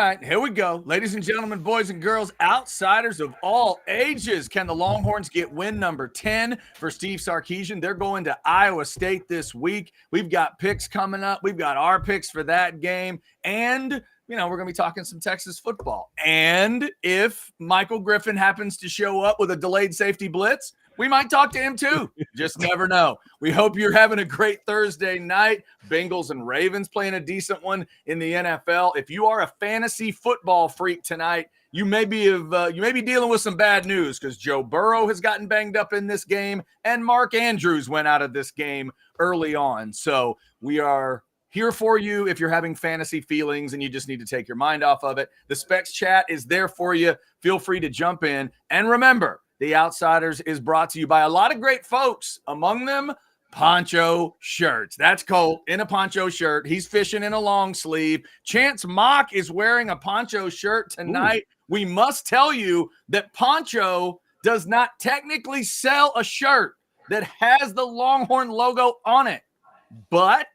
right, here we go. Ladies and gentlemen, boys and girls, outsiders of all ages. Can the Longhorns get win number 10 for Steve Sarkisian? They're going to Iowa State this week. We've got picks coming up. We've got our picks for that game. And, we're going to be talking some Texas football. And if Michael Griffin happens to show up with a delayed safety blitz, we might talk to him too. Just never know. We hope you're having a great Thursday night. Bengals and Ravens playing a decent one in the NFL. If you are a fantasy football freak tonight, you may be dealing with some bad news because Joe Burrow has gotten banged up in this game and Mark Andrews went out of this game early on. So we are here for you if you're having fantasy feelings and you just need to take your mind off of it. The Specs chat is there for you. Feel free to jump in. And remember, The Outsiders is brought to you by a lot of great folks, among them poncho shirts. That's Colt in a poncho shirt. He's fishing in a long sleeve. Chance Mock is wearing a poncho shirt tonight. Ooh. We must tell you that Poncho does not technically sell a shirt that has the Longhorn logo on it. But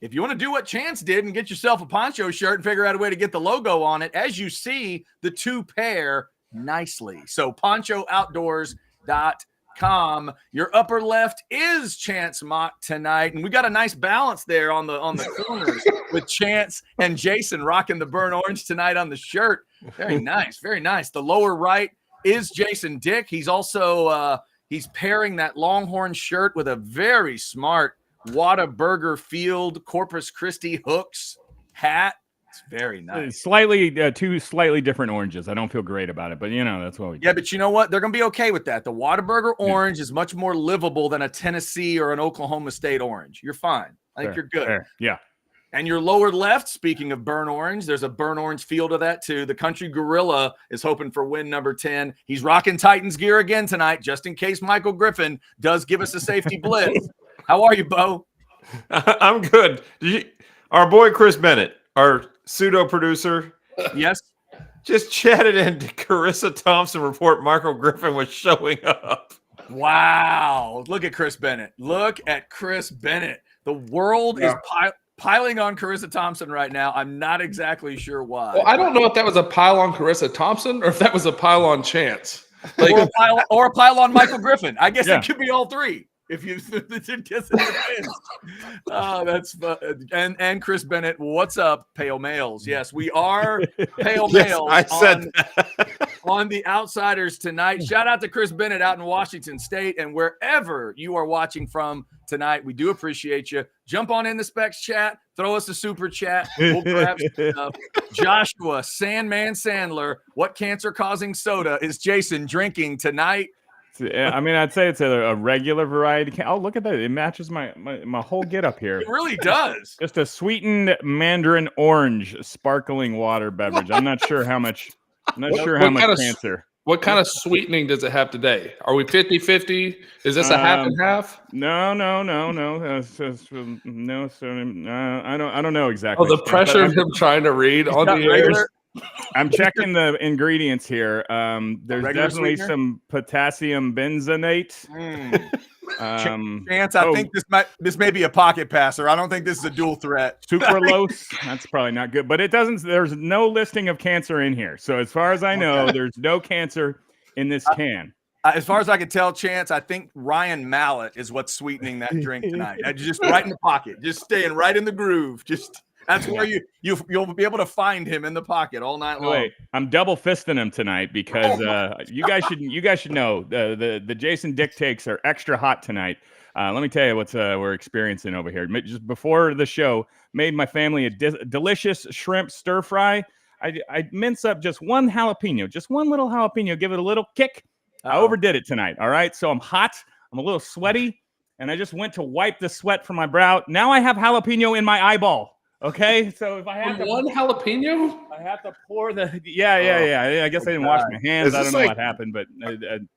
if you want to do what Chance did and get yourself a poncho shirt and figure out a way to get the logo on it, as you see, the two pair nicely. So ponchooutdoors.com. Your upper left is Chance Mock tonight, and we got a nice balance there on the corners with Chance and Jason rocking the burnt orange tonight on the shirt. Very nice, very nice. The lower right is Jason Dick. He's also he's pairing that Longhorn shirt with a very smart Whataburger Field Corpus Christi hooks hat. Very nice. Two slightly different oranges. I don't feel great about it, but that's what we do. Yeah, but you know what? They're going to be okay with that. The Whataburger orange is much more livable than a Tennessee or an Oklahoma State orange. You're fine. I think you're good. Fair. Yeah. And your lower left, speaking of burnt orange, there's a burnt orange field of that too. The Country Gorilla is hoping for win number 10. He's rocking Titans gear again tonight, just in case Michael Griffin does give us a safety blitz. How are you, Bo? I'm good. Our boy Chris Bennett, our pseudo producer, yes, just chatted into Carissa Thompson report Michael Griffin was showing up. Wow. Look at Chris Bennett. The world is piling on Carissa Thompson right now. I'm not exactly sure why. Well, I don't know if that was a pile on Carissa Thompson or if that was a pile on Chance. Or a pile on Michael Griffin. I guess it could be all three. If you guess it. Oh, that's fun. And Chris Bennett, what's up, Pale Males? Yes, we are Pale Males. I said on the Outsiders tonight. Shout out to Chris Bennett out in Washington State and wherever you are watching from tonight. We do appreciate you. Jump on in the Specs chat. Throw us a super chat. We'll grab some stuff. Joshua Sandman Sandler, what cancer-causing soda is Jason drinking tonight? I mean, I'd say it's a regular variety. Oh, look at that. It matches my whole getup here. It really does. Just a sweetened mandarin orange sparkling water beverage. I'm not sure how much. I'm not sure how much cancer. What kind of sweetening does it have today? Are we 50-50? Is this a half and half? No. No. I don't know exactly. Oh, the pressure of him trying to read on the air. I'm checking the ingredients here. There's definitely some potassium benzoate. Chance, I think this may be a pocket passer. I don't think this is a dual threat. Sucralose. That's probably not good, but it doesn't. There's no listing of cancer in here, so as far as I know, there's no cancer in this can. As far as I can tell, Chance, I think Ryan Mallett is what's sweetening that drink tonight. Just right in the pocket, just staying right in the groove. That's where you'll be able to find him in the pocket all night long. Wait, I'm double fisting him tonight because you guys should know the Jason Dick takes are extra hot tonight. Let me tell you what we're experiencing over here. Just before the show, made my family a delicious shrimp stir fry. I mince up just one jalapeno, just one little jalapeno, give it a little kick. I overdid it tonight. All right, so I'm hot. I'm a little sweaty, and I just went to wipe the sweat from my brow. Now I have jalapeno in my eyeball. Okay, so if I have one jalapeno, I have to pour the I guess I didn't wash my hands. I don't know what happened, but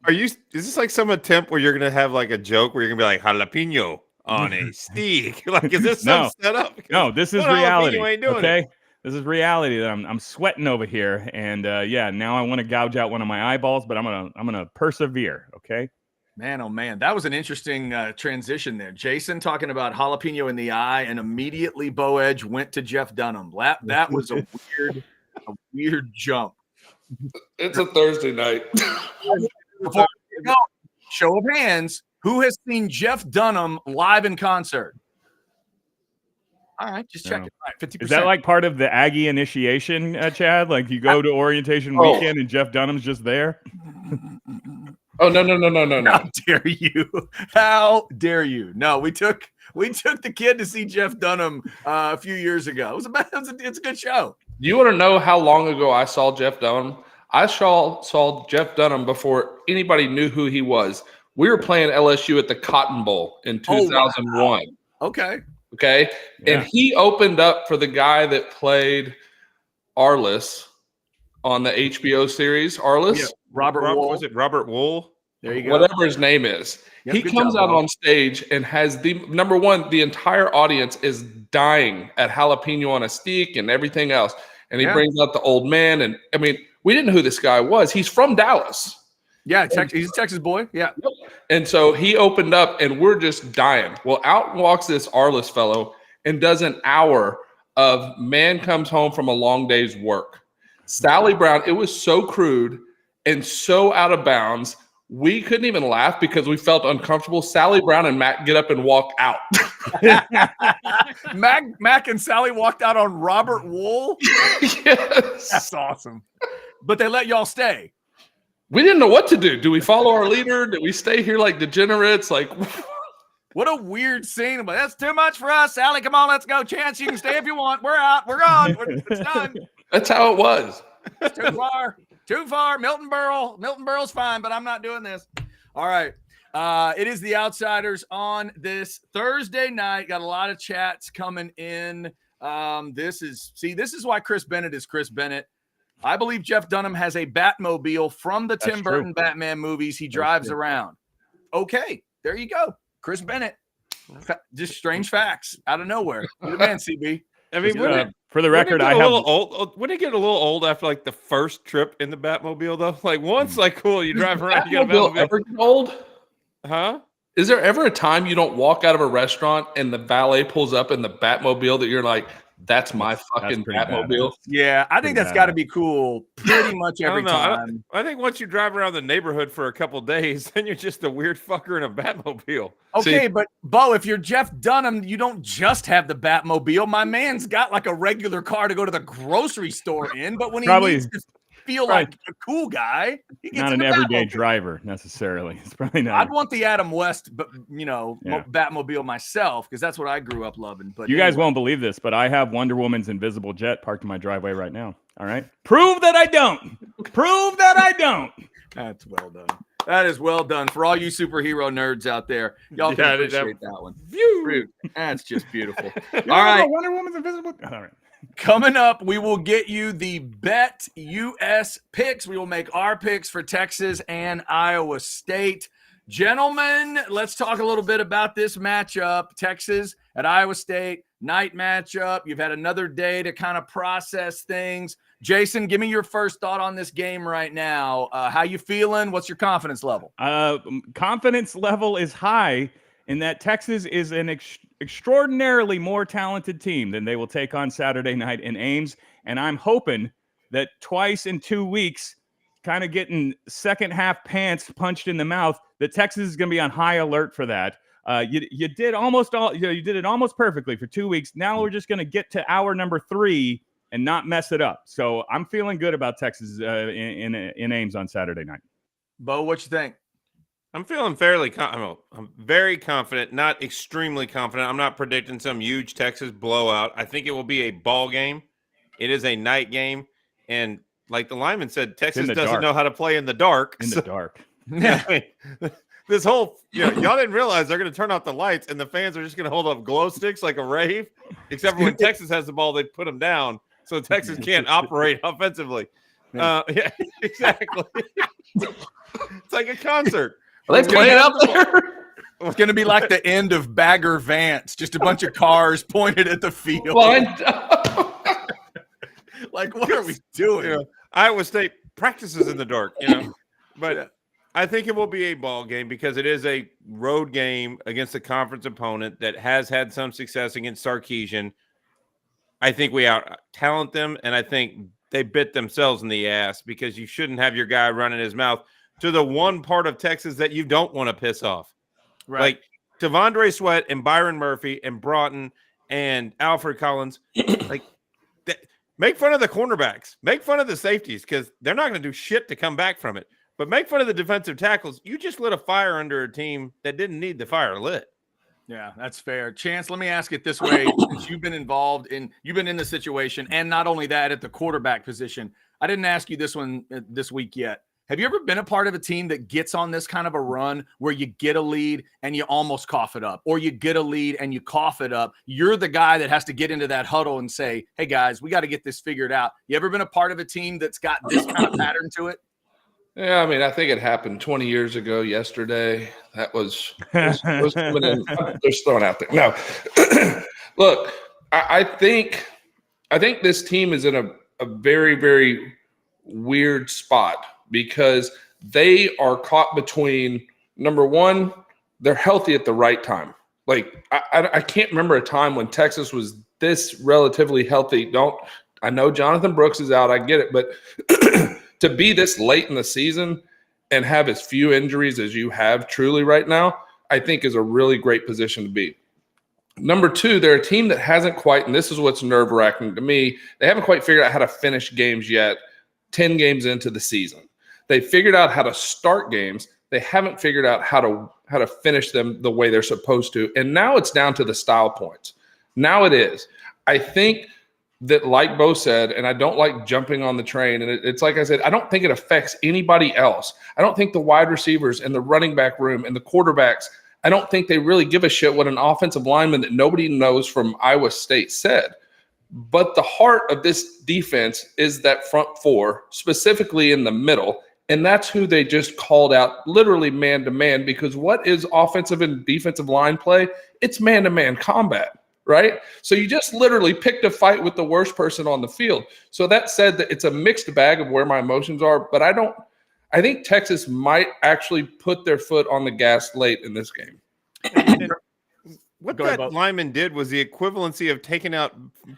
is this like some attempt where you're gonna have like a joke where you're gonna be like jalapeno on a steak? Like, is this some setup? No, this is reality. Okay, this is reality that I'm sweating over here, and now I want to gouge out one of my eyeballs, but I'm gonna persevere. Okay. Man, oh man, that was an interesting transition there. Jason talking about jalapeno in the eye, and immediately Bo Edge went to Jeff Dunham. That was a a weird jump. It's a Thursday night. Before we go, show of hands. Who has seen Jeff Dunham live in concert? All right, just check it. All right, 50%. Is that like part of the Aggie initiation, Chad? Like you go to orientation weekend and Jeff Dunham's just there? Oh, no. How dare you? How dare you? No, we took the kid to see Jeff Dunham a few years ago. It's a good show. You want to know how long ago I saw Jeff Dunham? I saw Jeff Dunham before anybody knew who he was. We were playing LSU at the Cotton Bowl in 2001. Wow. Okay. Yeah. And he opened up for the guy that played Arliss on the HBO series. Arliss? Yeah. Robert Wool. Was it Robert Wool? There you go. Whatever his name is. Yep, he comes out on stage and has the number one, the entire audience is dying at jalapeno on a stick and everything else. And he brings out the old man. And I mean, we didn't know who this guy was. He's from Dallas. Yeah, he's a Texas boy. Yeah. And so he opened up and we're just dying. Well, out walks this Arliss fellow and does an hour of man comes home from a long day's work. Sally Brown, it was so crude and so out of bounds. We couldn't even laugh because we felt uncomfortable. Sally Brown and Mac get up and walk out. Mac and Sally walked out on Robert Wool. Yes. That's awesome. But they let y'all stay. We didn't know what to do. Do we follow our leader? Did we stay here like degenerates? Like, what a weird scene. But that's too much for us. Sally, come on, let's go. Chance, you can stay if you want. We're out. We're gone. It's done. That's how it was. It's too far. Too far. Milton Berle's fine, but I'm not doing this. All right. It is the Outsiders on this Thursday night. Got a lot of chats coming in. This is why Chris Bennett is Chris Bennett. I believe Jeff Dunham has a Batmobile from the Tim Burton Batman movies. He drives around. Okay, there you go. Chris Bennett. Just strange facts out of nowhere. You're the man, CB. I mean, for the record, I have Would it get a little old after like the first trip in the Batmobile though? Like once, like cool, you drive around. You got a Batmobile. Ever get old? Huh? Is there ever a time you don't walk out of a restaurant and the valet pulls up in the Batmobile that you're like, that's my fucking Batmobile? Yeah, I think that's got to be cool pretty much every time. I think once you drive around the neighborhood for a couple days, then you're just a weird fucker in a Batmobile. Okay, but Bo, if you're Jeff Dunham, you don't just have the Batmobile. My man's got like a regular car to go to the grocery store in, but when he needs to feel like a cool guy, he gets not an everyday driver necessarily. It's probably not. I'd want the Adam West, but Batmobile myself because that's what I grew up loving. But you guys won't believe this, but I have Wonder Woman's invisible jet parked in my driveway right now. All right, prove that I don't. Prove that I don't. That's well done. That is well done for all you superhero nerds out there. Y'all can appreciate that one. That's just beautiful. All right, Wonder Woman's invisible. All right. Coming up, we will get you the BetUS picks. We will make our picks for Texas and Iowa State. Gentlemen, let's talk a little bit about this matchup. Texas at Iowa State, night matchup. You've had another day to kind of process things. Jason, give me your first thought on this game right now. How you feeling? What's your confidence level? Confidence level is high in that Texas is an extraordinarily more talented team than they will take on Saturday night in Ames. And I'm hoping that twice in 2 weeks, kind of getting second half pants punched in the mouth, that Texas is going to be on high alert for that. You did almost all, you did it almost perfectly for 2 weeks. Now we're just going to get to hour number 3 and not mess it up. So I'm feeling good about Texas in Ames on Saturday night. Bo, what you think? I'm feeling fairly I'm very confident, not extremely confident. I'm not predicting some huge Texas blowout. I think it will be a ball game. It is a night game. And like the lineman said, Texas doesn't know how to play in the dark. The dark. I mean, this whole, y'all didn't realize they're going to turn off the lights and the fans are just going to hold up glow sticks like a rave. Except for when Texas has the ball, they put them down. So Texas can't operate offensively. Yeah, exactly. It's like a concert. Are they playing out there? It's going to be like the end of Bagger Vance, just a bunch of cars pointed at the field. Like, what are we doing? Iowa State practices in the dark, But I think it will be a ball game because it is a road game against a conference opponent that has had some success against Sarkisian. I think we out-talent them, and I think they bit themselves in the ass because you shouldn't have your guy running his mouth to the one part of Texas that you don't want to piss off. Right. Like T'Vondre Sweat and Byron Murphy and Broughton and Alfred Collins, like make fun of the cornerbacks, make fun of the safeties because they're not going to do shit to come back from it. But make fun of the defensive tackles. You just lit a fire under a team that didn't need the fire lit. Yeah, that's fair. Chance, let me ask it this way. Since you've been in the situation, and not only that, at the quarterback position. I didn't ask you this one this week yet. Have you ever been a part of a team that gets on this kind of a run where you get a lead and you almost cough it up, or you get a lead and you cough it up? You're the guy that has to get into that huddle and say, hey, guys, we got to get this figured out. You ever been a part of a team that's got this kind of pattern to it? Yeah, I mean, I think it happened 20 years ago yesterday. That was coming in. Just throwing out there. No, look, I think this team is in a very, very weird spot because they are caught between, number one, they're healthy at the right time. Like, I can't remember a time when Texas was this relatively healthy. I know Jonathan Brooks is out. I get it. But to be this late in the season and have as few injuries as you have truly right now, I think is a really great position to be. Number two, they're a team that hasn't quite, and this is what's nerve-wracking to me, they haven't quite figured out how to finish games yet 10 games into the season. They figured out how to start games. They haven't figured out how to finish them the way they're supposed to. And now it's down to the style points. Now it is. I think that, like Bo said, and I don't like jumping on the train, and it's like I said, I don't think it affects anybody else. I don't think the wide receivers and the running back room and the quarterbacks, I don't think they really give a shit what an offensive lineman that nobody knows from Iowa State said. But the heart of this defense is that front four, specifically in the middle, and that's who they just called out literally man-to-man, because what is offensive and defensive line play? It's man-to-man combat. Right? So you just literally picked a fight with the worst person on the field. So that said, that it's a mixed bag of where my emotions are, but I think Texas might actually put their foot on the gas late in this game. And what that lineman did was the equivalency of taking out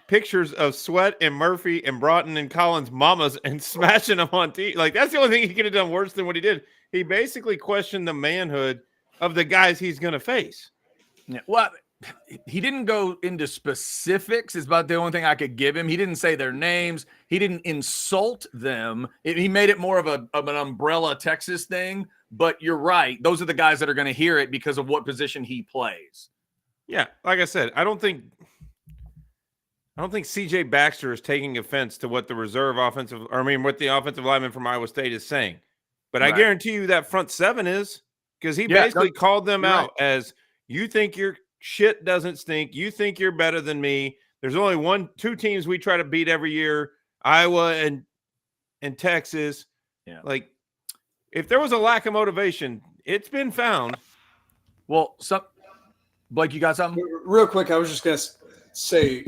pictures of Sweat and Murphy and Broughton and Collins' mamas and smashing them on TV. Like, that's the only thing he could have done worse than what he did. He basically questioned the manhood of the guys he's going to face. Yeah. Well, he didn't go into specifics. Is about the only thing I could give him. He didn't say their names. He didn't insult them. He made it more of an umbrella Texas thing. But you're right. Those are the guys that are going to hear it because of what position he plays. Yeah, like I said, I don't think C.J. Baxter is taking offense to what the what the offensive lineman from Iowa State is saying. But right. I guarantee you that front seven is, because he basically called them out as, you think your shit doesn't stink. You think you're better than me. There's only two teams we try to beat every year, Iowa and Texas. Yeah. Like, if there was a lack of motivation, it's been found. Well, Blake, you got something? Real quick, I was just going to say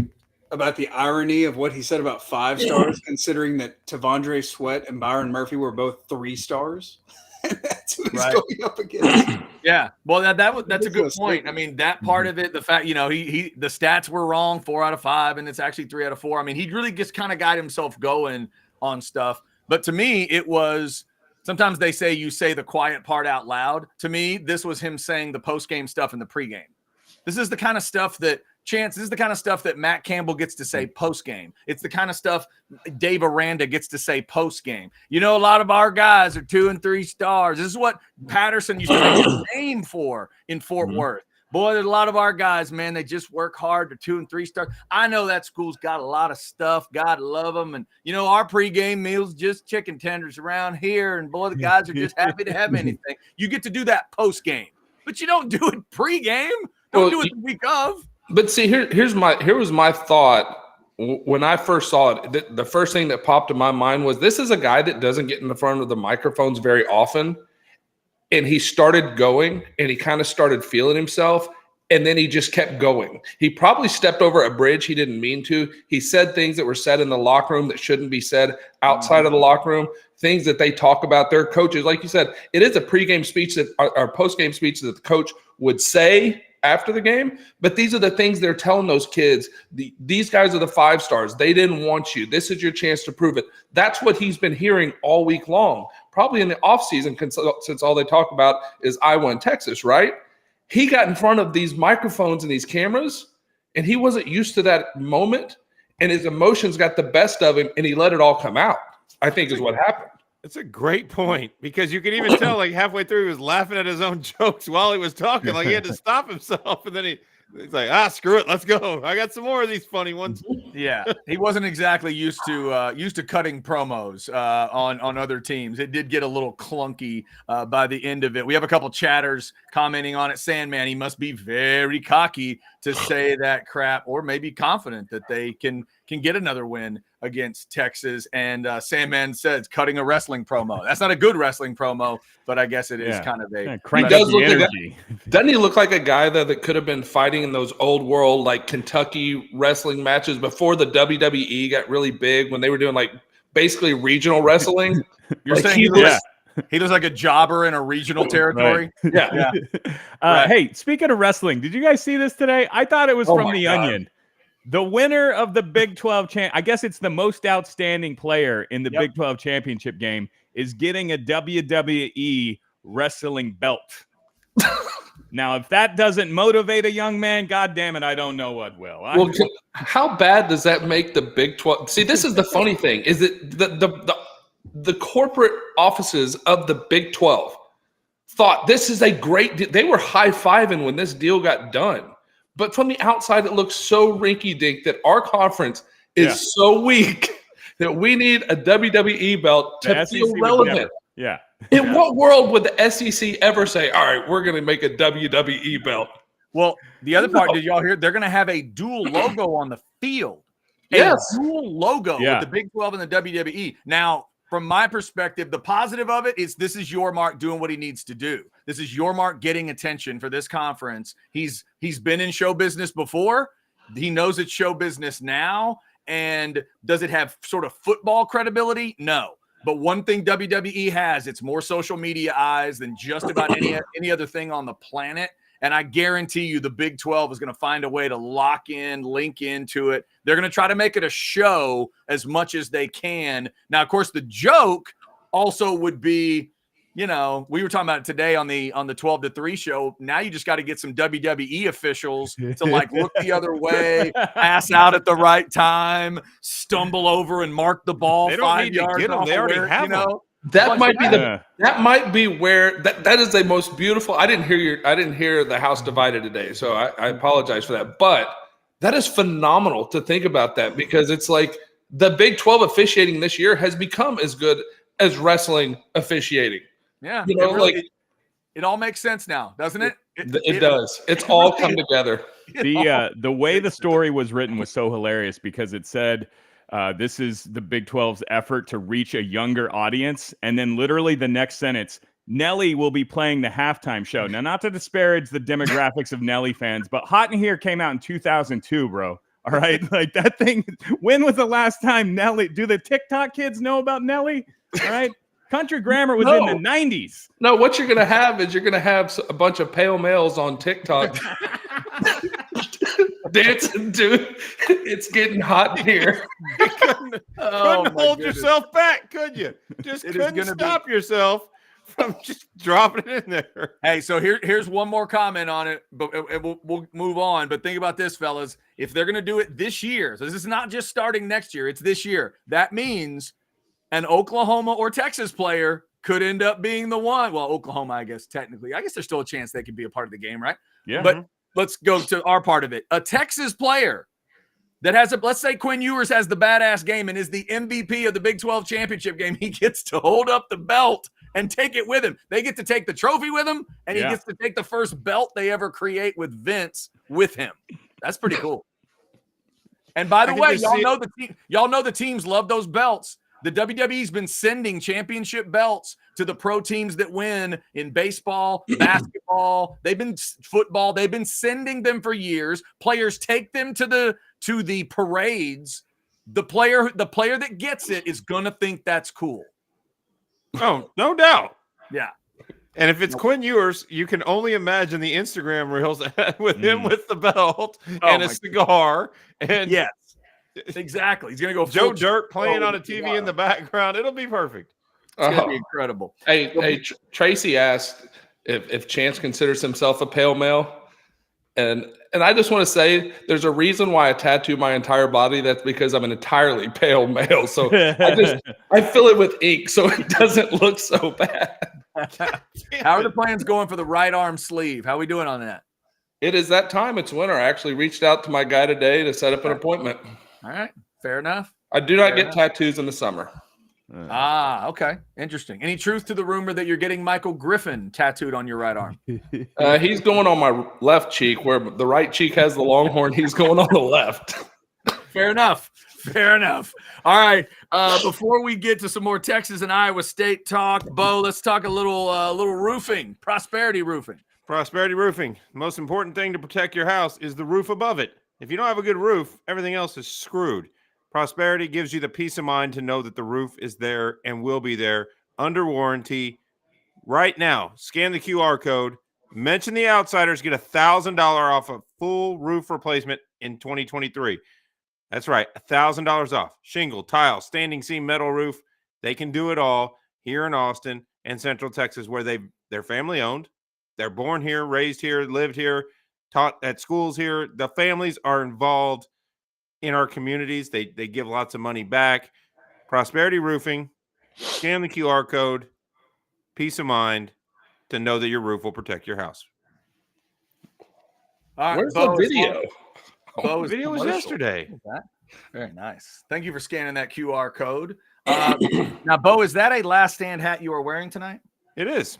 about the irony of what he said about 5 stars, considering that T'Vondre Sweat and Byron Murphy were both 3 stars. That's who he's going up against. Yeah, well, that's a good point. I mean, that part of it, the fact, the stats were wrong, 4 out of 5, and it's actually 3 out of 4. I mean, he really just kind of got himself going on stuff. But to me, it was, sometimes they say you say the quiet part out loud. To me, this was him saying the post-game stuff and the pregame. This is the kind of stuff that this is the kind of stuff that Matt Campbell gets to say post-game. It's the kind of stuff Dave Aranda gets to say post-game. A lot of our guys are 2 and 3 stars. This is what Patterson used to make his name for in Fort Worth. Boy, there's a lot of our guys, man, they just work hard. They're 2 and 3 stars. I know that school's got a lot of stuff. God love them. And, our pregame meal's just chicken tenders around here. And, boy, the guys are just happy to have anything. You get to do that post-game. But you don't do it pregame. Don't do it the week of. But see, here was my thought when I first saw it. The first thing that popped in my mind was, this is a guy that doesn't get in the front of the microphones very often. And he started going, and he kind of started feeling himself. And then he just kept going. He probably stepped over a bridge he didn't mean to. He said things that were said in the locker room that shouldn't be said outside of the locker room, things that they talk about their coaches. Like you said, it is a pregame speech that or postgame speech that the coach would say after the game. But these are the things they're telling those kids. These guys are the 5 stars. They didn't want you. This is your chance to prove it. That's what he's been hearing all week long, probably in the offseason, since all they talk about is Iowa and Texas, right? He got in front of these microphones and these cameras, and he wasn't used to that moment, and his emotions got the best of him, and he let it all come out, I think is what happened. It's a great point, because you can even tell, like, halfway through he was laughing at his own jokes while he was talking. Like, he had to stop himself, and then he's like, screw it, let's go. I got some more of these funny ones. Yeah, he wasn't exactly used to cutting promos on other teams. It did get a little clunky by the end of it. We have a couple chatters commenting on it. Sandman, he must be very cocky to say that crap, or maybe confident that they can get another win against Texas. And Sandman says cutting a wrestling promo. That's not a good wrestling promo, but I guess it is kind of a. Crank He does up look the like energy. Doesn't he look like a guy that could have been fighting in those old world, like Kentucky wrestling matches before the WWE got really big, when they were doing like basically regional wrestling? You're Like, saying he looks like a jobber in a regional territory? Right. Yeah. Right. Hey, speaking of wrestling, did you guys see this today? I thought it was from The Onion. The winner of the Big 12 I guess it's the most outstanding player in the Big 12 championship game, is getting a WWE wrestling belt. Now, if that doesn't motivate a young man, God damn it, I don't know what will. Well, how bad does that make the Big 12? See, this is the funny thing, is that the corporate offices of the Big 12 thought this is a great deal. They were high-fiving when this deal got done. But from the outside, it looks so rinky-dink that our conference is so weak that we need a WWE belt to feel relevant. In what world would the SEC ever say, all right, we're going to make a WWE belt? Well, the other part, did y'all hear? They're going to have a dual logo on the field. A dual logo with the Big 12 and the WWE. Now, from my perspective, the positive of it is this is Yormark doing what he needs to do. This is Yormark getting attention for this conference. He's been in show business before. He knows it's show business now. And does it have sort of football credibility? No. But one thing WWE has, it's more social media eyes than just about any other thing on the planet. And I guarantee you the Big 12 is going to find a way to link into it. They're going to try to make it a show as much as they can. Now, of course, the joke also would be, we were talking about it today on the 12 to 3 show. Now you just got to get some WWE officials to look the other way, pass out at the right time, stumble over and mark the ball. They don't 5 need to yards get them. They already have them. That might be where that is the most beautiful. I didn't hear the house divided today, so I apologize for that. But that is phenomenal to think about that, because it's like the Big 12 officiating this year has become as good as wrestling officiating. Yeah, it all makes sense now, doesn't it? It does. It's all come together. The way the story was written was so hilarious, because it said this is the Big 12's effort to reach a younger audience, and then literally the next sentence, Nelly will be playing the halftime show. Now, not to disparage the demographics of Nelly fans, but Hot in Here came out in 2002, bro. All right, like that thing. When was the last time Nelly? Do the TikTok kids know about Nelly? All right. Country Grammar was in the 90s. No, what you're going to have is you're going to have a bunch of pale males on TikTok dancing to It's Getting Hot in Here. Couldn't hold yourself back, could you? Just couldn't stop yourself from just dropping it in there. Hey, so here's one more comment on it, but we'll move on. But think about this, fellas. If they're going to do it this year, so this is not just starting next year, it's this year. That means an Oklahoma or Texas player could end up being the one. Well, Oklahoma, I guess, technically. I guess there's still a chance they could be a part of the game, right? Yeah. But let's go to our part of it. A Texas player that has let's say Quinn Ewers has the badass game and is the MVP of the Big 12 championship game. He gets to hold up the belt and take it with him. They get to take the trophy with him, and he gets to take the first belt they ever create with Vince with him. That's pretty cool. And by the way, y'all know the teams love those belts. The WWE's been sending championship belts to the pro teams that win in baseball, basketball, football. They've been sending them for years. Players take them to the parades. The player that gets it is gonna think that's cool. Oh, no doubt. Yeah. And if it's Quinn Ewers, you can only imagine the Instagram reels with him with the belt and a cigar. And yes, exactly. He's gonna go Joe Dirt playing on a TV in the background. It'll be perfect. It's gonna be incredible. Hey, Tracy asked if Chance considers himself a pale male. And I just want to say there's a reason why I tattoo my entire body. That's because I'm an entirely pale male. So I fill it with ink so it doesn't look so bad. How are the plans going for the right arm sleeve? How are we doing on that? It is that time. It's winter. I actually reached out to my guy today to set up an appointment. All right. Fair enough. I do not get tattoos in the summer. Okay. Interesting. Any truth to the rumor that you're getting Michael Griffin tattooed on your right arm? He's going on my left cheek where the right cheek has the Longhorn. He's going on the left. Fair enough. All right. Before we get to some more Texas and Iowa State talk, Bo, let's talk a little roofing, Prosperity Roofing. Prosperity Roofing. The most important thing to protect your house is the roof above it. If you don't have a good roof, everything else is screwed. Prosperity gives you the peace of mind to know that the roof is there and will be there under warranty. Right now, scan the QR code, mention the Outsiders, get $1,000 off a full roof replacement in 2023. That's right, $1,000 off. Shingle, tile, standing seam metal roof. They can do it all here in Austin and Central Texas where they're family owned. They're born here, raised here, lived here, taught at schools here. The families are involved in our communities. They give lots of money back. Prosperity Roofing, scan the QR code, peace of mind to know that your roof will protect your house. All right, Where's the video? The video was yesterday. Very nice. Thank you for scanning that QR code. Now, Bo, is that a Last Stand hat you are wearing tonight? It is.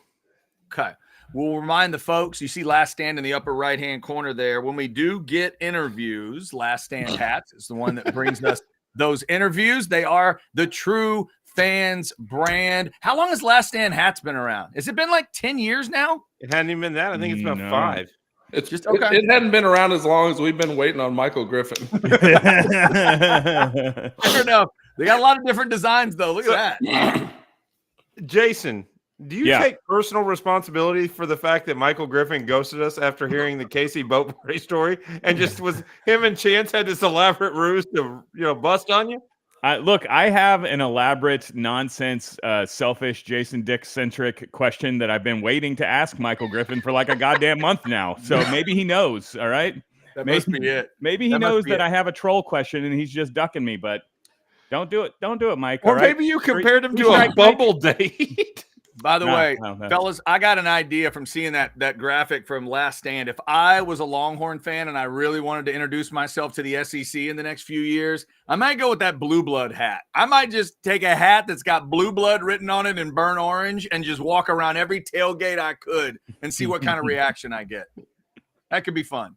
Okay. We'll remind the folks, you see Last Stand in the upper right-hand corner there. When we do get interviews, Last Stand hats is the one that brings us those interviews. They are the true fans brand. How long has Last Stand hats been around? Has it been like 10 years now? It hadn't even been that. I think it's about 5. It's just okay. It hadn't been around as long as we've been waiting on Michael Griffin. Fair enough. They got a lot of different designs, though. Look at that. Jason, do you take personal responsibility for the fact that Michael Griffin ghosted us after hearing the Casey boat party story and just was him and Chance had this elaborate ruse to bust on you? Look, I have an elaborate, nonsense, selfish, Jason Dick-centric question that I've been waiting to ask Michael Griffin for like a goddamn month now. So maybe he knows, all right? That must be it. Maybe he knows that I have a troll question and he's just ducking me, but don't do it. Don't do it, Mike. Or maybe you compared him to a Bumble date. By the way, fellas, I got an idea from seeing that graphic from Last Stand. If I was a Longhorn fan and I really wanted to introduce myself to the SEC in the next few years, I might go with that blue blood hat. I might just take a hat that's got blue blood written on it in burnt orange and just walk around every tailgate I could and see what kind of reaction I get. That could be fun.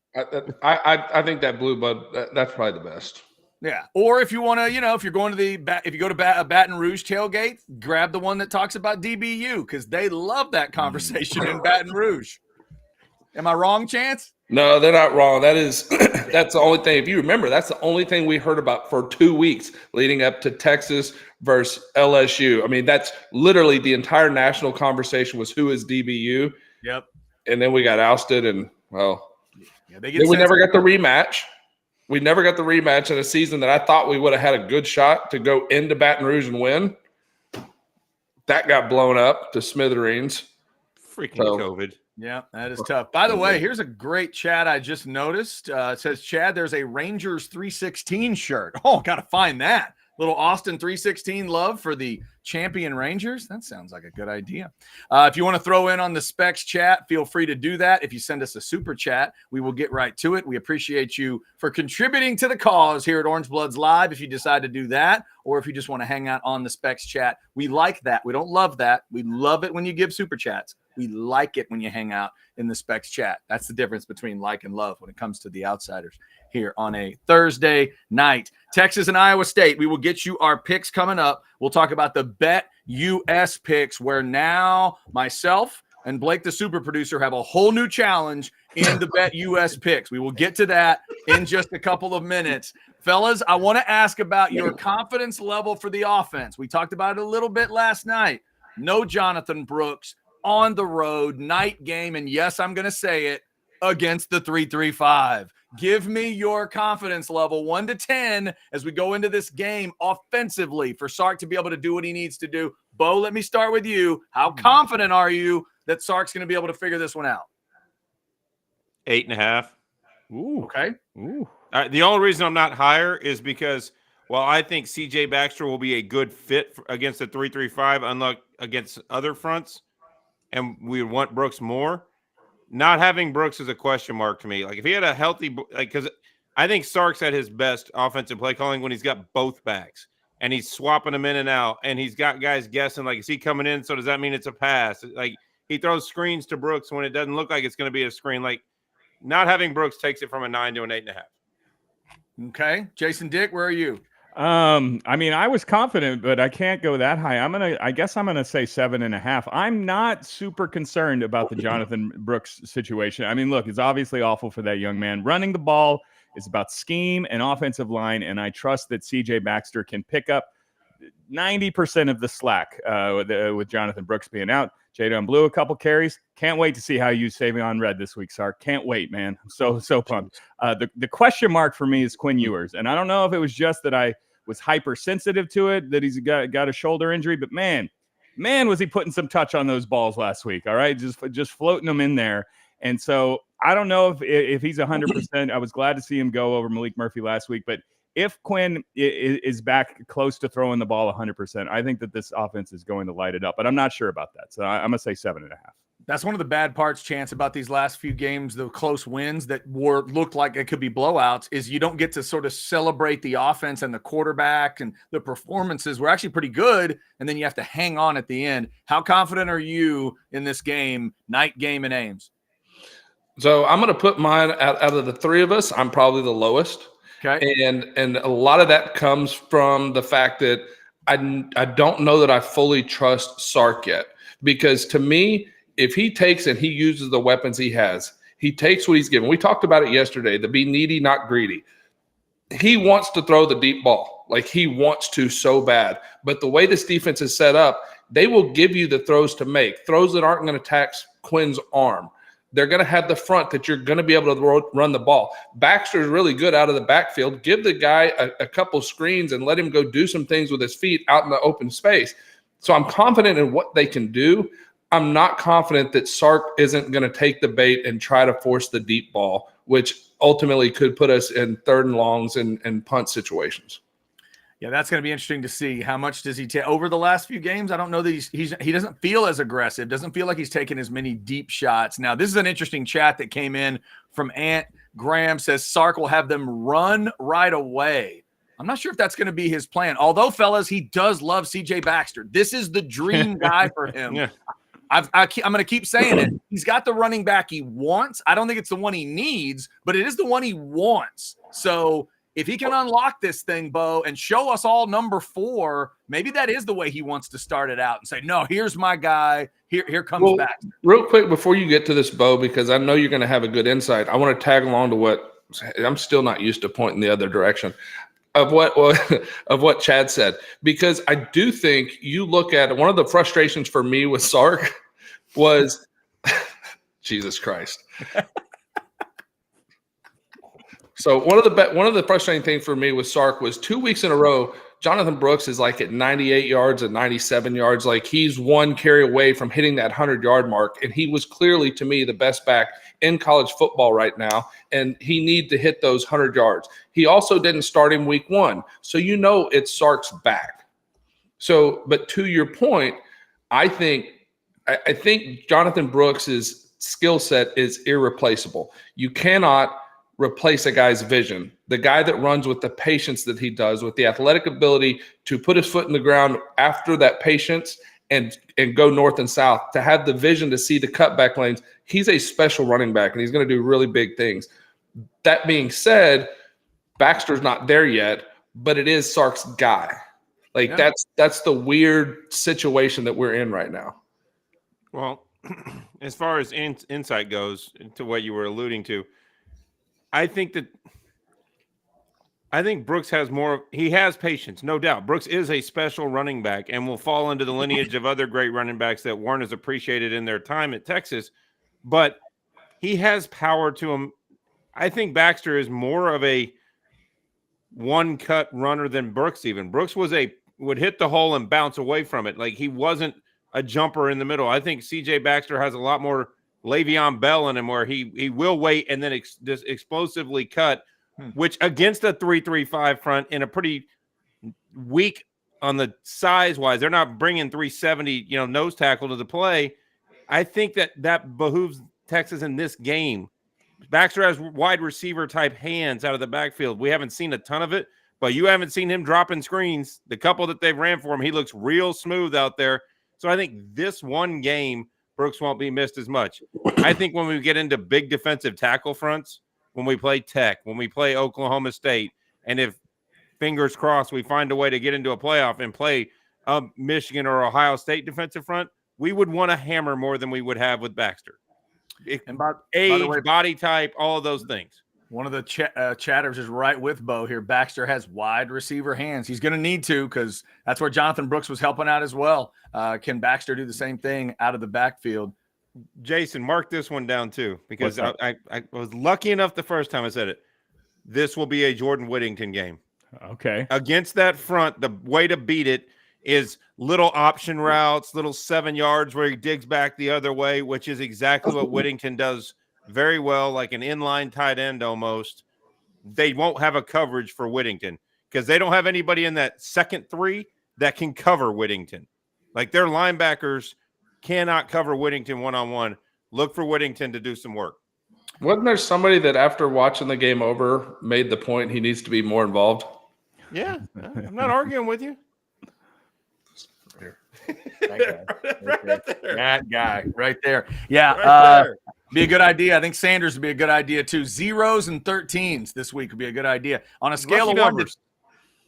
I think that blue blood, that's probably the best. Yeah. Or if you want to, if you're going to if you go to a Baton Rouge tailgate, grab the one that talks about DBU because they love that conversation in Baton Rouge. Am I wrong, Chance? No, they're not wrong. That's the only thing. If you remember, that's the only thing we heard about for 2 weeks leading up to Texas versus LSU. I mean, that's literally the entire national conversation was who is DBU. Yep. And then we got ousted and, well, we never got the rematch. We never got the rematch in a season that I thought we would have had a good shot to go into Baton Rouge and win. That got blown up to smithereens. Freaking COVID. Yeah, that is tough. By the way, here's a great chat I just noticed. It says, Chad, there's a Rangers 316 shirt. Oh, got to find that. Little Austin 316 love for the champion Rangers. That sounds like a good idea. If you want to throw in on the Specs chat, feel free to do that. If you send us a super chat, we will get right to it. We appreciate you for contributing to the cause here at Orange Bloods Live. If you decide to do that, or if you just want to hang out on the Specs chat, we like that. We don't love that. We love it when you give super chats, We like it when you hang out in the Specs chat. That's the difference between like and love when it comes to the Outsiders here on a Thursday night. Texas and Iowa State. We will get you our picks coming up. We'll talk about the BetUS picks, where now myself and Blake, the super producer, have a whole new challenge in the BetUS picks. We will get to that in just a couple of minutes. Fellas, I want to ask about your confidence level for the offense. We talked about it a little bit last night. No Jonathan Brooks on the road, night game, and yes, I'm going to say it, against the 3-3-5. Give me your confidence level 1 to 10 as we go into this game offensively for Sark to be able to do what he needs to do. Bo, let me start with you. How confident are you that Sark's going to be able to figure this one out? 8.5. Ooh. Okay. Ooh. The only reason I'm not higher is because, well, I think CJ Baxter will be a good fit against the 3-3-5, unlike against other fronts, and we want Brooks more. Not having Brooks is a question mark to me. Like, if he had a healthy, because I think Sark's at his best offensive play calling when he's got both backs and he's swapping them in and out, and he's got guys guessing, like, is he coming in? So does that mean it's a pass? Like, he throws screens to Brooks when it doesn't look like it's going to be a screen. Like, not having Brooks takes it from a 9 to an 8.5. Okay. Jason Dick, where are you? I mean, I was confident, but I can't go that high. I guess I'm gonna say 7.5. I'm not super concerned about the Jonathan Brooks situation. I mean, look, it's obviously awful for that young man. Running the ball is about scheme and offensive line, and I trust that CJ Baxter can pick up 90% of the slack with Jonathan Brooks being out. Jadon Blue, a couple carries. Can't wait to see how you use Savion Red this week, Sark. Can't wait, man. I'm so pumped. The question mark for me is Quinn Ewers, and I don't know if it was just that I was hypersensitive to it, that he's got a shoulder injury, but man, was he putting some touch on those balls last week, all right? Just floating them in there. And so I don't know if he's 100%. I was glad to see him go over Malik Murphy last week, but if Quinn is back close to throwing the ball 100%, I think that this offense is going to light it up, but I'm not sure about that. So I'm going to say 7.5. That's one of the bad parts, Chance, about these last few games, the close wins that looked like it could be blowouts, is you don't get to sort of celebrate the offense and the quarterback, and the performances were actually pretty good, and then you have to hang on at the end. How confident are you in this game, night game in Ames? So I'm going to put mine out of the three of us. I'm probably the lowest. Okay. And a lot of that comes from the fact that I don't know that I fully trust Sark yet, because to me, if he takes and he uses the weapons he has, he takes what he's given. We talked about it yesterday, the be needy, not greedy. He wants to throw the deep ball. Like, he wants to so bad. But the way this defense is set up, they will give you the throws to make, throws that aren't going to tax Quinn's arm. They're going to have the front that you're going to be able to run the ball. Baxter's really good out of the backfield. Give the guy a couple screens and let him go do some things with his feet out in the open space. So I'm confident in what they can do. I'm not confident that Sark isn't going to take the bait and try to force the deep ball, which ultimately could put us in 3rd and longs and punt situations. Yeah, that's going to be interesting to see. How much does he take over the last few games? I don't know that he doesn't feel as aggressive, doesn't feel like he's taking as many deep shots. Now, this is an interesting chat that came in from Ant Graham. Says Sark will have them run right away. I'm not sure if that's going to be his plan. Although, fellas, he does love CJ Baxter. This is the dream guy for him. Yeah. I'm going to keep saying it. He's got the running back he wants. I don't think it's the one he needs, but it is the one he wants. So if he can unlock this thing, Bo, and show us all number 4, maybe that is the way he wants to start it out and say, no, here's my guy. Here comes back. Real quick before you get to this, Bo, because I know you're going to have a good insight, I want to tag along to what – I'm still not used to pointing the other direction – of what Chad said, because I do think you look at one of the frustrations for me with Sark was Jesus Christ. So one of the frustrating things for me with Sark was 2 weeks in a row, Jonathan Brooks is like at 98 yards and 97 yards. Like, he's one carry away from hitting that 100-yard mark. And he was clearly, to me, the best back in college football right now. And he needed to hit those 100 yards. He also didn't start him week 1. So, it's Sark's back. So, but to your point, I think Jonathan Brooks's skill set is irreplaceable. You cannot replace a guy's vision. The guy that runs with the patience that he does, with the athletic ability to put his foot in the ground after that patience and go north and south, to have the vision to see the cutback lanes. He's a special running back, and he's going to do really big things. That being said, Baxter's not there yet, but it is Sark's guy. Like that's the weird situation that we're in right now. Well, as far as insight goes to what you were alluding to, I think Brooks has he has patience, no doubt. Brooks is a special running back and will fall into the lineage of other great running backs that weren't as appreciated in their time at Texas, but he has power to him. I think Baxter is more of a one-cut runner than Brooks even. Brooks would hit the hole and bounce away from it. Like, he wasn't a jumper in the middle. I think C.J. Baxter has a lot more Le'Veon Bell in him, where he will wait and then just explosively cut, which against a 3-3-5 front in a pretty weak on the size-wise, they're not bringing 370, nose tackle to the play. I think that behooves Texas in this game. Baxter has wide receiver type hands out of the backfield. We haven't seen a ton of it, but you haven't seen him dropping screens. The couple that they've ran for him, he looks real smooth out there. So I think this one game, Brooks won't be missed as much. I think when we get into big defensive tackle fronts, when we play Tech, when we play Oklahoma State, and if, fingers crossed, we find a way to get into a playoff and play Michigan or Ohio State defensive front, we would want to hammer more than we would have with Baxter. And by age, the way, body type, all of those things. One of the chatters is right with Bo here. Baxter has wide receiver hands. He's going to need to, because that's where Jonathan Brooks was helping out as well. Can Baxter do the same thing out of the backfield? Jason, mark this one down too, because I was lucky enough the first time I said it. This will be a Jordan Whittington game. Okay. Against that front, the way to beat it is little option routes, little 7 yards where he digs back the other way, which is exactly what Whittington does very well, like an inline tight end almost. They won't have a coverage for Whittington because they don't have anybody in that second three that can cover Whittington. Like, their linebackers cannot cover Whittington one-on-one. Look for Whittington to do some work. Wasn't there somebody that after watching the game over made the point he needs to be more involved? Yeah, I'm not arguing with you. That guy right there. Yeah, Right there. be a good idea. I think Sanders would be a good idea too. 0s and 13s this week would be a good idea. On a scale Lucky of 1 to numbers.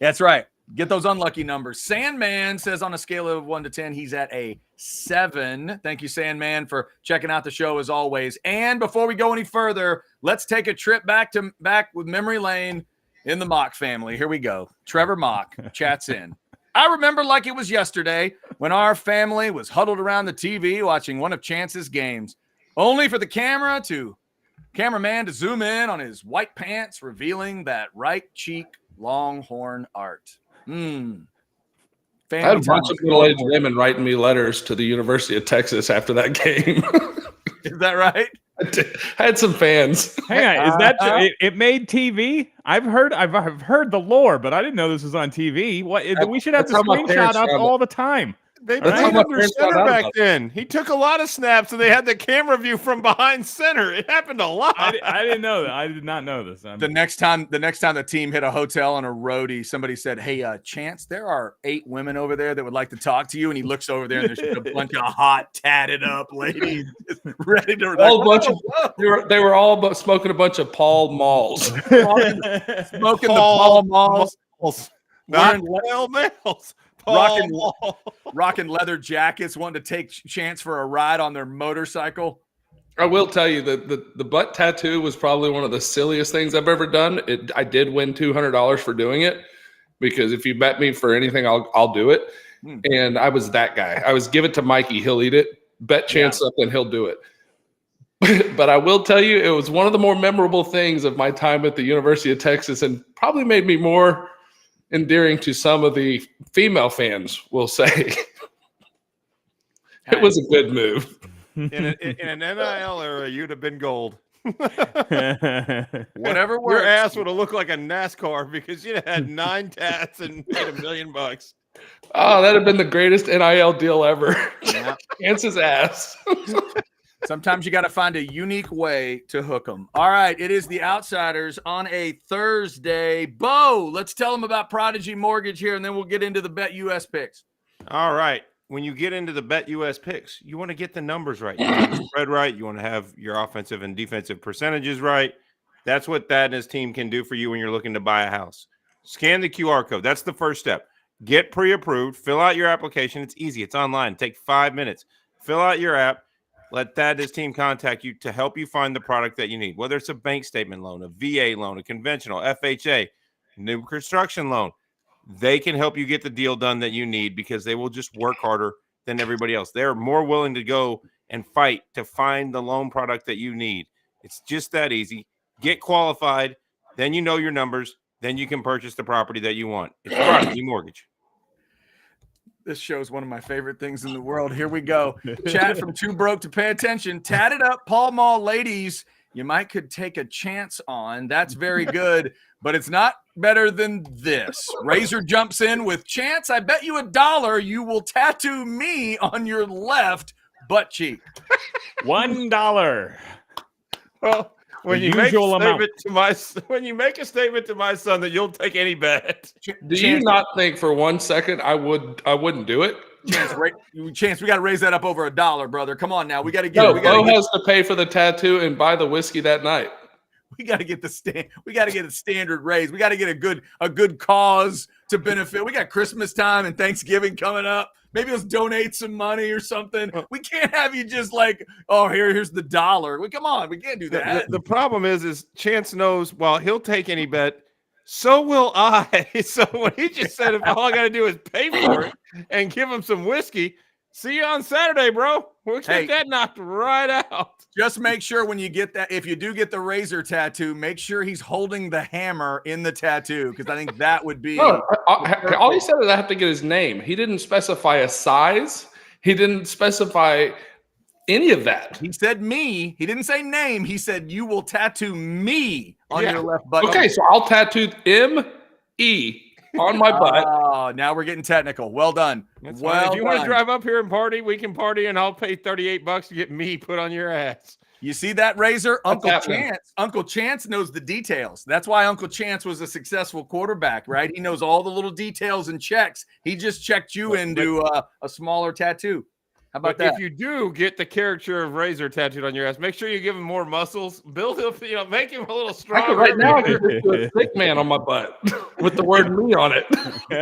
That's right. Get those unlucky numbers. Sandman says on a scale of 1 to 10, he's at a 7. Thank you, Sandman, for checking out the show as always. And before we go any further, let's take a trip back with memory lane in the Mock family. Here we go. Trevor Mock chats in. I remember like it was yesterday when our family was huddled around the TV watching one of Chance's games, only for the cameraman to zoom in on his white pants, revealing that right cheek Longhorn art. I had a bunch of middle-aged women writing me letters to the University of Texas after that game. Is that right? I had some fans. Hang on, is that it made TV? I've heard the lore, but I didn't know this was on TV. We should have the screenshot up all the time. They That's played how under my parents center found out back about then. He took a lot of snaps, and they had the camera view from behind center. It happened a lot. I didn't know that. I did not know this. The next time the team hit a hotel on a roadie, somebody said, "Hey, Chance, there are 8 women over there that would like to talk to you." And he looks over there, and there's just a bunch of hot, tatted up ladies ready to. They were all smoking a bunch of Paul Malls. Smoking the Paul Malls. Not males. Rocking leather jackets, wanting to take Chance for a ride on their motorcycle. I will tell you that the butt tattoo was probably one of the silliest things I've ever done. I did win $200 for doing it, because if you bet me for anything, I'll do it. And I was that guy. I was give it to Mikey, he'll eat it. Bet Chance something, he'll do it. But I will tell you, it was one of the more memorable things of my time at the University of Texas, and probably made me more endearing to some of the female fans, will say. It was a good move. In an NIL era, you'd have been gold. Whatever works. Your ass would have looked like a NASCAR because you'd have had 9 tats and made $1 million. Oh, that'd have been the greatest NIL deal ever. Yeah. Chance's ass. Sometimes you got to find a unique way to hook them. All right, it is the Outsiders on a Thursday. Bo, let's tell them about Prodigy Mortgage here, and then we'll get into the BetUS picks. All right. when you get into the BetUS picks, you want to get the numbers right. You want to have the spread right. You want to have your offensive and defensive percentages right. That's what Thad and his team can do for you when you're looking to buy a house. Scan the QR code. That's the first step. Get pre-approved. Fill out your application. It's easy. It's online. Take 5 minutes. Fill out your app. Let Thad and his team contact you to help you find the product that you need, whether it's a bank statement loan, a VA loan, a conventional, FHA, new construction loan. They can help you get the deal done that you need because they will just work harder than everybody else. They're more willing to go and fight to find the loan product that you need. It's just that easy. Get qualified. Then you know your numbers. Then you can purchase the property that you want. It's Prodigy Mortgage. This show is one of my favorite things in the world. Here we go. Chat from Too Broke to Pay Attention. Tatted up Paul Mall ladies. You might could take a chance on. That's very good, but it's not better than this. Razor jumps in with Chance. I bet you $1 you will tattoo me on your left butt cheek. $1. Well, when The you make a usual amount. statement to my son that you'll take any bet. Do you not think for 1 second I wouldn't do it? Chance, we got to raise that up over $1, brother. Come on now. We got to get. No, we Bo has to pay for the tattoo and buy the whiskey that night. We got to get we got to get a standard raise. We got to get a good cause to benefit. We got Christmas time and Thanksgiving coming up. Maybe let's donate some money or something. We can't have you just like, oh, here's the $1. Come on, we can't do that. The problem is Chance knows, well, he'll take any bet. So will I. So when he just said, if all I got to do is pay for it and give him some whiskey, see you on Saturday, bro. We'll get that knocked right out. Just make sure when you get that, if you do get the razor tattoo, make sure he's holding the hammer in the tattoo because I think that would be. No, all he said is I have to get his name. He didn't specify a size. He didn't specify any of that. He said me. He didn't say name. He said you will tattoo me on your left butt. Okay, so I'll tattoo M-E on my butt. Oh, now we're getting technical. Well done. If Well you want done. to drive up here and party, we can party, and I'll pay $38 to get me put on your ass. You see that, Razor? What's Uncle happening? Chance. Uncle Chance knows the details. That's why Uncle Chance was a successful quarterback, right? He knows all the little details and checks. He just checked you into a smaller tattoo. How about that? If you do get the caricature of Razor tattooed on your ass, make sure you give him more muscles. Build him, make him a little stronger. Right now, I could just do a thick man on my butt with the word me on it.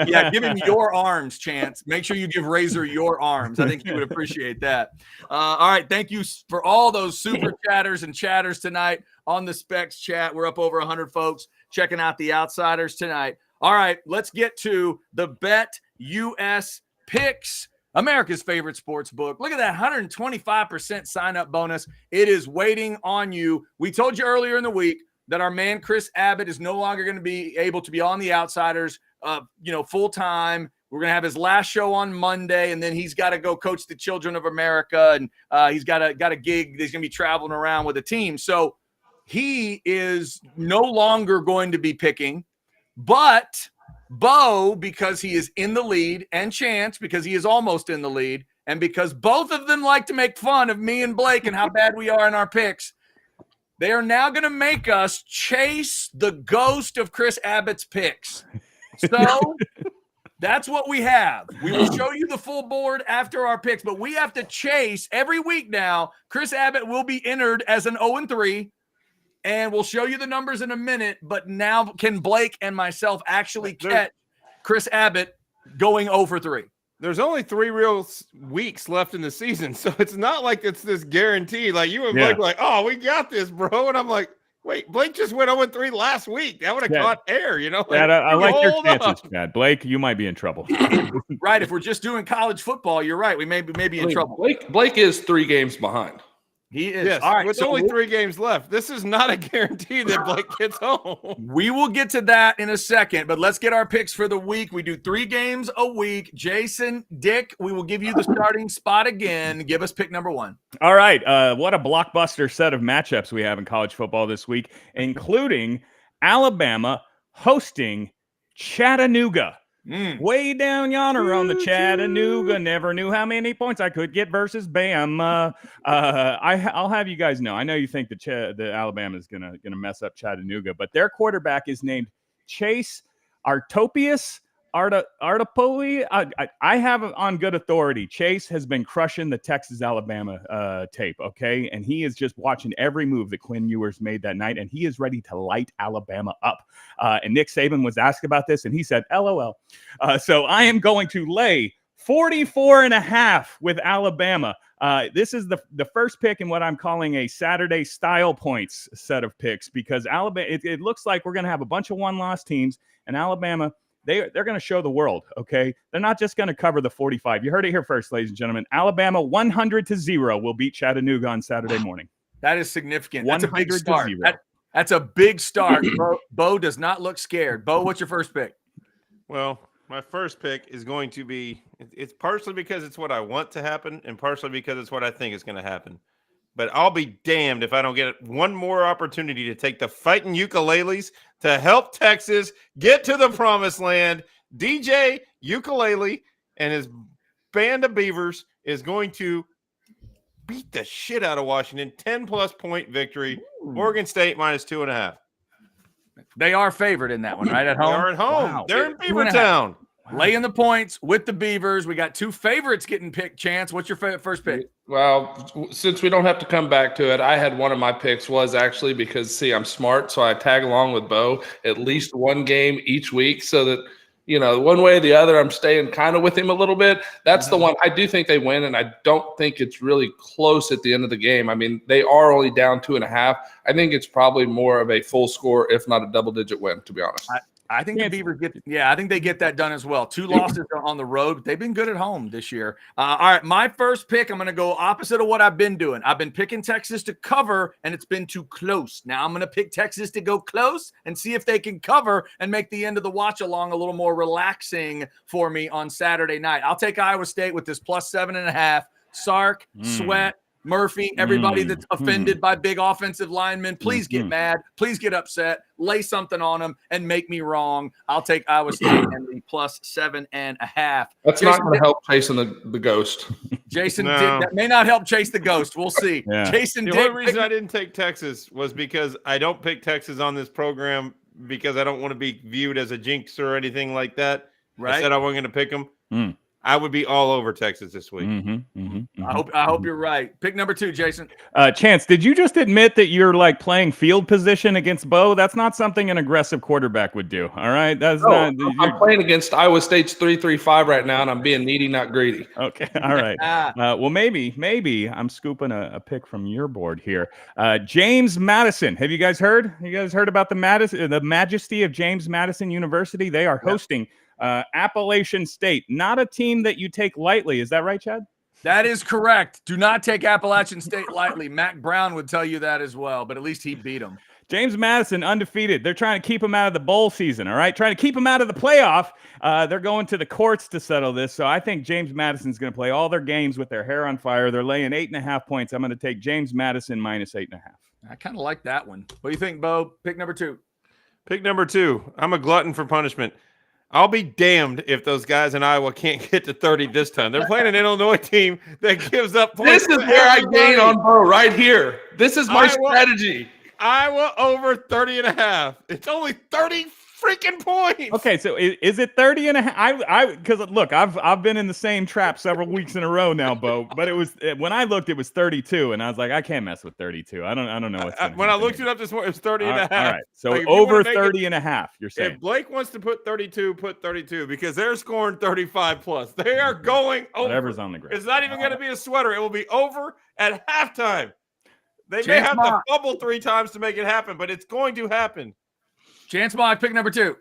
Yeah, give him your arms, Chance. Make sure you give Razor your arms. I think he would appreciate that. All right, thank you for all those super chatters and chatters tonight on the Specs chat. We're up over 100 folks checking out the Outsiders tonight. All right, let's get to the BetUS picks. America's favorite sports book. Look at that 125% sign-up bonus. It is waiting on you. We told you earlier in the week that our man Chris Abbott is no longer going to be able to be on the Outsiders, full-time. We're going to have his last show on Monday, and then he's got to go coach the Children of America, and he's got a gig. He's going to be traveling around with a team. So he is no longer going to be picking, but Bo, because he is in the lead, and Chance, because he is almost in the lead, and because both of them like to make fun of me and Blake and how bad we are in our picks, they are now going to make us chase the ghost of Chris Abbott's picks. So that's what we have. We will show you the full board after our picks, but we have to chase every week now. Chris Abbott will be entered as an 0-3. And we'll show you the numbers in a minute, but now can Blake and myself actually catch Chris Abbott going 0-3? There's only 3 real weeks left in the season, so it's not like it's this guarantee. Like you and Blake were like, oh, we got this, bro. And I'm like, wait, Blake just went 0-3 last week. That would have caught air, Like, I like your chances, Chad. Blake, you might be in trouble. Right, if we're just doing college football, you're right. We may be in trouble. Blake is 3 games behind. He is. Yes, all right. with So only 3 games left. This is not a guarantee that Blake gets home. we will get to that in a second, but let's get our picks for the week. We do 3 games a week. Jason, Dick, we will give you the starting spot again. Give us pick number 1. All right. What a blockbuster set of matchups we have in college football this week, including Alabama hosting Chattanooga. Way down yonder on the Chattanooga. Never knew how many points I could get versus Bama. I'll have you guys know. I know you think the Alabama is gonna mess up Chattanooga, but their quarterback is named Chase Artopius Artapoli, I have on good authority. Chase has been crushing the Texas-Alabama tape, okay? And he is just watching every move that Quinn Ewers made that night, and he is ready to light Alabama up. And Nick Saban was asked about this, and he said, LOL. So I am going to lay 44.5 with Alabama. This is the first pick in what I'm calling a Saturday style points set of picks, because Alabama, it looks like we're going to have a bunch of one-loss teams, and Alabama, they're going to show the world, okay? They're not just going to cover the 45. You heard it here first, ladies and gentlemen. Alabama 100-0 will beat Chattanooga on Saturday morning. That is significant. That's a big 100-0. start. That's a big start. Bo does not look scared. Bo, what's your first pick? Well, my first pick is going to be, it's partially because it's what I want to happen and partially because it's what I think is going to happen. But I'll be damned if I don't get one more opportunity to take the fighting ukuleles to help Texas get to the promised land. DJ Ukulele and his band of Beavers is going to beat the shit out of Washington. 10-plus point victory. Oregon State -2.5. They are favored in that one, right? At home? They are at home. Wow. They're in Beavertown. Laying the points with the Beavers. We got two favorites getting picked. Chance, what's your first pick? Well, since we don't have to come back to it, I had one of my picks was actually because, see, I'm smart, so I tag along with Bo at least one game each week so that, you know, one way or the other, I'm staying kind of with him a little bit. That's the one. I do think they win, and I don't think it's really close at the end of the game. I mean, they are only down 2.5. I think it's probably more of a full score, if not a double-digit win, to be honest. I think the Beavers I think they get that done as well. 2 losses on the road, but they've been good at home this year. All right, my first pick, I'm going to go opposite of what I've been doing. I've been picking Texas to cover, and it's been too close. Now I'm going to pick Texas to go close and see if they can cover and make the end of the watch along a little more relaxing for me on Saturday night. I'll take Iowa State with this +7.5. Sark, Sweat, Murphy, everybody that's offended by big offensive linemen, please get mad. Please get upset. Lay something on them and make me wrong. I'll take Iowa State and the +7.5. That's Jason, not going to help chasing the ghost. Jason that may not help chase the ghost. We'll see. Yeah. Jason, the only reason I didn't take Texas was because I don't pick Texas on this program because I don't want to be viewed as a jinx or anything like that. Right. I said I wasn't going to pick them. I would be all over Texas this week. I hope you're right. Pick number 2, Jason. Chance, did you just admit that you're like playing field position against Bo? That's not something an aggressive quarterback would do. All right, that's not. I'm playing against Iowa State's 3-3-5 right now, and I'm being needy, not greedy. Okay, all right. Well, maybe I'm scooping a pick from your board here. James Madison. Have you guys heard? You guys heard about the majesty of James Madison University? They are hosting. Appalachian State, not a team that you take lightly. Is that right, Chad? That is correct. Do not take Appalachian State lightly. Mac Brown would tell you that as well, but at least he beat them. James Madison, undefeated. They're trying to keep him out of the bowl season, all right? Trying to keep him out of the playoff. They're going to the courts to settle this, so I think James Madison's going to play all their games with their hair on fire. They're laying 8.5 points. I'm going to take James Madison -8.5. I kind of like that one. What do you think, Bo? Pick number 2. Pick number 2. I'm a glutton for punishment. I'll be damned if those guys in Iowa can't get to 30 this time. They're playing an Illinois team that gives up points. This is where I gain on Bo right here. This is my strategy. Iowa over 30.5. It's only 30 freaking points. Okay, so is it 30.5? Because look, I've been in the same trap several weeks in a row now, Bo. But it was when I looked, it was 32, and I was like, I can't mess with 32. I don't know what's when I looked it up this morning, it was 30.5. All right, so like, over 30.5. You're saying if Blake wants to put 32, put 32 because they're scoring 35 plus. They are going over. Whatever's on the ground. It's not even going to be a sweater. It will be over at halftime. They may have to fumble 3 times to make it happen, but it's going to happen. Chance Mock, pick number 2.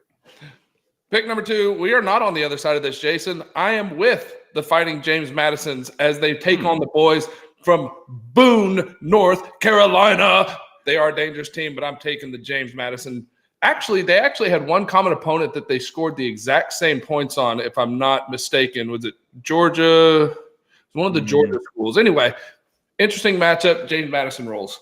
Pick number 2. We are not on the other side of this, Jason. I am with the Fighting James Madisons as they take on the boys from Boone, North Carolina. They are a dangerous team, but I'm taking the James Madison. Actually, they had one common opponent that they scored the exact same points on, if I'm not mistaken. Was it Georgia? One of the Georgia schools. Anyway, interesting matchup. James Madison rolls.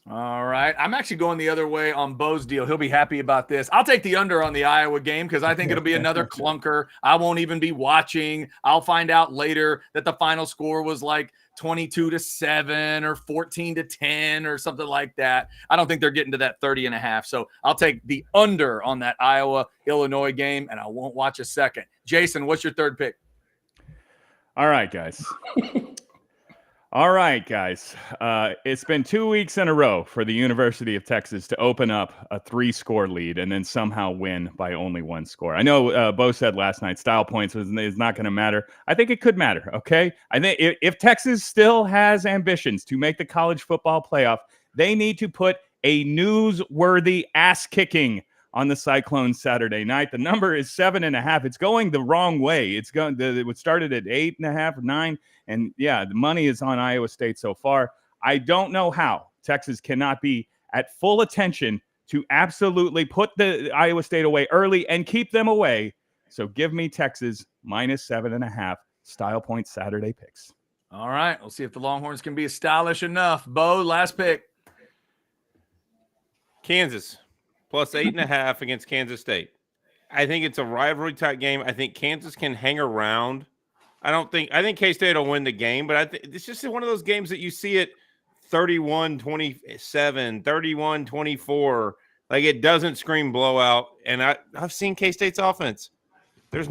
All right. I'm actually going the other way on Bo's deal. He'll be happy about this. I'll take the under on the Iowa game because I think it'll be another clunker. I won't even be watching. I'll find out later that the final score was like 22-7 or 14-10 or something like that. I don't think they're getting to that 30.5. So I'll take the under on that Iowa-Illinois game, and I won't watch a second. Jason, what's your third pick? All right, guys. All right, guys. It's been 2 weeks in a row for the University of Texas to open up a 3-score lead and then somehow win by only 1 score. I know Bo said last night style points is not going to matter. I think it could matter, okay? I think if Texas still has ambitions to make the college football playoff, they need to put a newsworthy ass-kicking on the Cyclones Saturday night. The number is 7.5. It's going the wrong way. It started at 8.5 or 9. And yeah, the money is on Iowa State so far. I don't know how Texas cannot be at full attention to absolutely put the Iowa State away early and keep them away. So give me Texas minus 7.5 style point Saturday picks. All right. We'll see if the Longhorns can be stylish enough. Bo, last pick. Kansas plus 8.5 against Kansas State. I think it's a rivalry type game. I think Kansas can hang around. I think K-State will win the game, but it's just one of those games that you see it 31-27, 31-24. Like, it doesn't scream blowout. And I've seen K-State's offense. If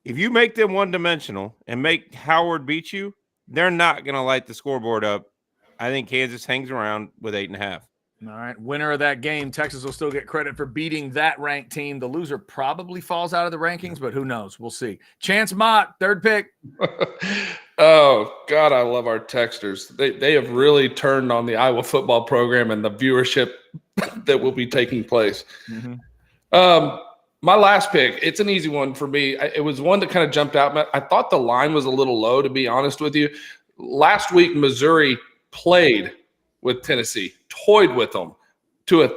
you make them one-dimensional and make Howard beat you, they're not going to light the scoreboard up. I think Kansas hangs around with 8.5. All right. Winner of that game, Texas will still get credit for beating that ranked team. The loser probably falls out of the rankings, but who knows? We'll see. Chance Mott, third pick. Oh, God, I love our texters. They have really turned on the Iowa football program and the viewership that will be taking place. Mm-hmm. My last pick, it's an easy one for me. It was one that kind of jumped out. I thought the line was a little low, to be honest with you. Last week, Missouri played with Tennessee, toyed with them to a